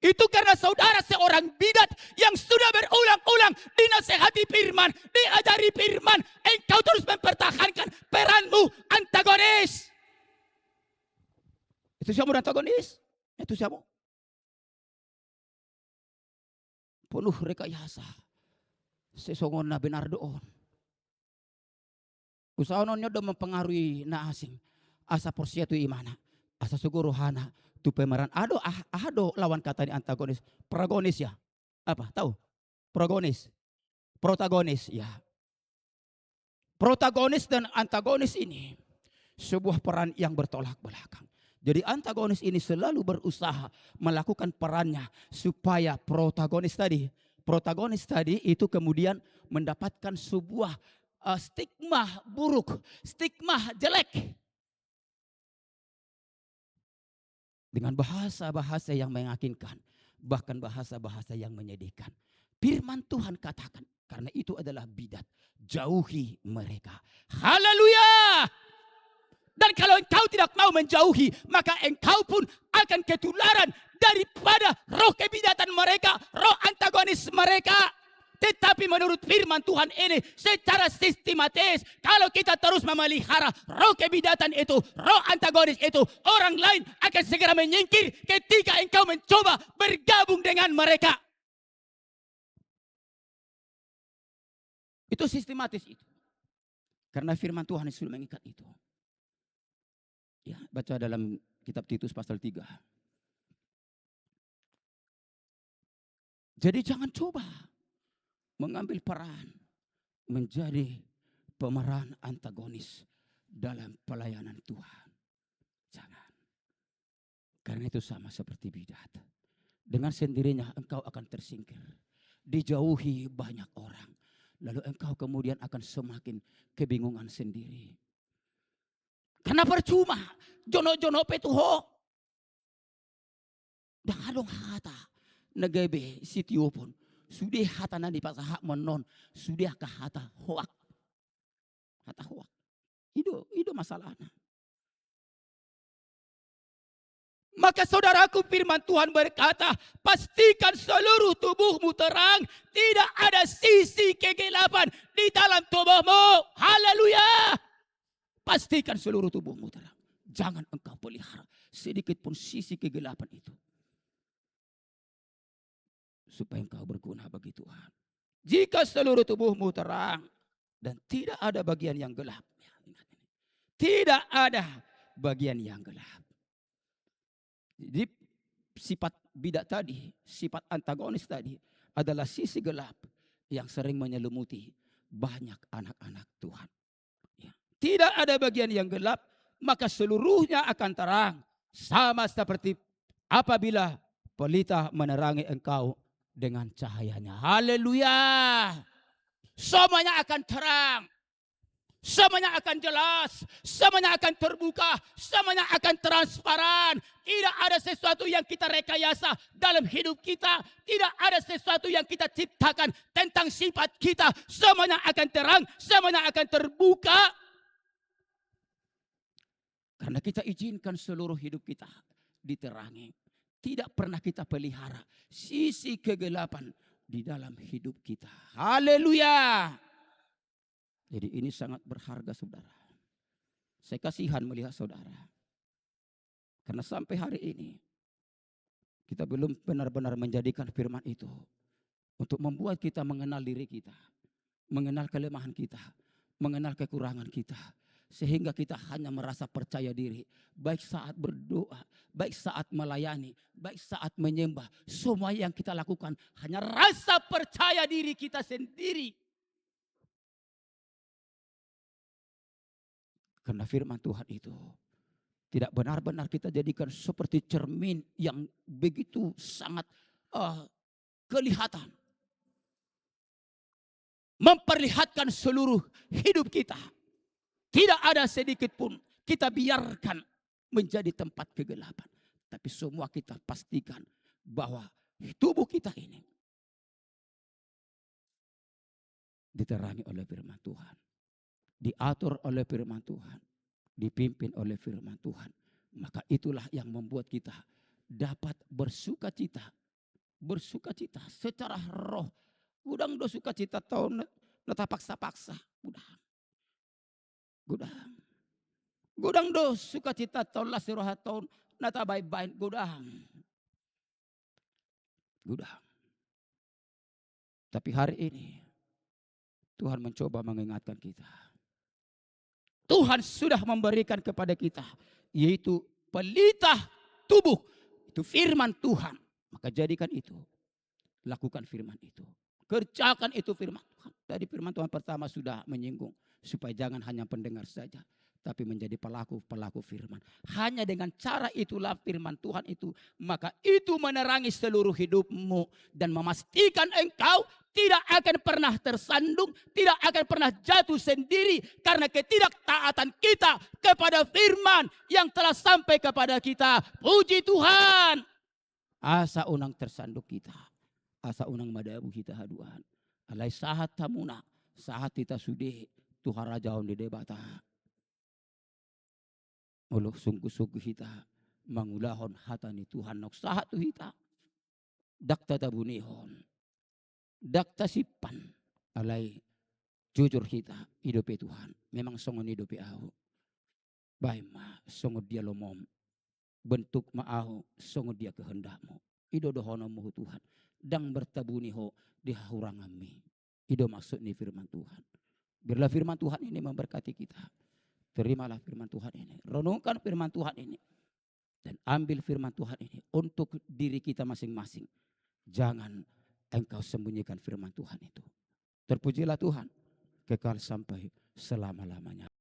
Itu karena saudara seorang bidat yang sudah berulang-ulang dinasehati firman, diajari firman, engkau terus mempertahankan peranmu antagonis. Itu siapa antagonis? Itu siapa? Penuh rekayasa. Sesongon na benar doon. Usaha nonyo do mempengaruhi na asing. Asa porsia tu imana. Asa siguro hana tu pemeran. Ado lawan kata ni antagonis. Protagonis ya. Apa? Tahu? Protagonis. Protagonis ya. Protagonis dan antagonis ini sebuah peran yang bertolak belakang. Jadi antagonis ini selalu berusaha melakukan perannya supaya protagonis tadi itu kemudian mendapatkan sebuah stigma buruk, stigma jelek. Dengan bahasa-bahasa yang meyakinkan, bahkan bahasa-bahasa yang menyedihkan. Firman Tuhan katakan, karena itu adalah bidat, jauhi mereka. Haleluya! Dan kalau engkau tidak mau menjauhi, maka engkau pun akan ketularan daripada roh kebidatan mereka, roh antagonis mereka. Tetapi menurut firman Tuhan ini secara sistematis, kalau kita terus memelihara roh kebidatan itu, roh antagonis itu, orang lain akan segera menyingkir ketika engkau mencoba bergabung dengan mereka. Itu sistematis itu. Karena firman Tuhan sudah mengikat itu. Ya, baca dalam kitab Titus pasal 3. Jadi jangan coba mengambil peran menjadi pemeran antagonis dalam pelayanan Tuhan. Jangan. Karena itu sama seperti bidat. Dengan sendirinya engkau akan tersingkir. Dijauhi banyak orang. Lalu engkau kemudian akan semakin kebingungan sendiri. Karena percuma. Jono-jono petuho. Dangadong hata. Nagebe sitio pun. Sudah hata na di pasahak menon. Sudah ke hata hoak. Hata hoak. Itu masalahnya. Maka saudaraku firman Tuhan berkata, pastikan seluruh tubuhmu terang. Tidak ada sisi kegelapan di dalam tubuhmu. Haleluya. Pastikan seluruh tubuhmu terang. Jangan engkau pelihara sedikit pun sisi kegelapan itu. Supaya engkau berguna bagi Tuhan. Jika seluruh tubuhmu terang dan tidak ada bagian yang gelap. Tidak ada bagian yang gelap. Jadi sifat bidat tadi, sifat antagonis tadi adalah sisi gelap yang sering menyelimuti banyak anak-anak Tuhan. Ya. Tidak ada bagian yang gelap, maka seluruhnya akan terang. Sama seperti apabila pelita menerangi engkau dengan cahayanya. Haleluya. Semuanya akan terang. Semuanya akan jelas, semuanya akan terbuka, semuanya akan transparan. Tidak ada sesuatu yang kita rekayasa dalam hidup kita. Tidak ada sesuatu yang kita ciptakan tentang sifat kita. Semuanya akan terang, semuanya akan terbuka. Karena kita izinkan seluruh hidup kita diterangi. Tidak pernah kita pelihara sisi kegelapan di dalam hidup kita. Haleluya. Jadi ini sangat berharga saudara. Saya kasihan melihat saudara. Karena sampai hari ini kita belum benar-benar menjadikan firman itu untuk membuat kita mengenal diri kita, mengenal kelemahan kita, mengenal kekurangan kita. Sehingga kita hanya merasa percaya diri. Baik saat berdoa, baik saat melayani, baik saat menyembah. Semua yang kita lakukan hanya rasa percaya diri kita sendiri. Karena firman Tuhan itu tidak benar-benar kita jadikan seperti cermin yang begitu sangat kelihatan. Memperlihatkan seluruh hidup kita. Tidak ada sedikit pun kita biarkan menjadi tempat kegelapan. Tapi semua kita pastikan bahwa tubuh kita ini diterangi oleh firman Tuhan. Diatur oleh firman Tuhan, dipimpin oleh firman Tuhan. Maka itulah yang membuat kita dapat bersuka cita secara roh. Gudang do suka cita tahun nata paksa-paksa, gudang do suka cita tahun lah siroha tahun nata baik-baik gudang. Tapi hari ini Tuhan mencoba mengingatkan kita. Tuhan sudah memberikan kepada kita, yaitu pelita tubuh. Itu firman Tuhan. Maka jadikan itu. Lakukan firman itu. Kerjakan itu firman Tuhan. Tadi firman Tuhan pertama sudah menyinggung. Supaya jangan hanya pendengar saja. Tapi menjadi pelaku firman. Hanya dengan cara itulah firman Tuhan itu. Maka itu menerangi seluruh hidupmu. Dan memastikan engkau tidak akan pernah tersandung. Tidak akan pernah jatuh sendiri. Karena ketidaktaatan kita kepada firman yang telah sampai kepada kita. Puji Tuhan. Asa unang tersandung kita. Asa unang madabu kita haduan. Alai sahat tamuna. Sahat kita sudah Tuhan rajaun di debata. Uluh sungguh-sungguh kita mangulahon hatani Tuhan nok sahat tu kita. Dakta tabunihon. Dakta sipan alai jujur kita hidup Tuhan. Memang songon hidup aku. Baik ma songon dia lomom. Bentuk maahu songon dia kehendakmu. Ido dohonomu Tuhan. Dang bertabuniho di hurangami. Ido maksud ni firman Tuhan. Biarlah firman Tuhan ini memberkati kita. Terimalah firman Tuhan ini. Renungkan firman Tuhan ini. Dan ambil firman Tuhan ini untuk diri kita masing-masing. Jangan engkau sembunyikan firman Tuhan itu. Terpujilah Tuhan. Kekal sampai selama-lamanya.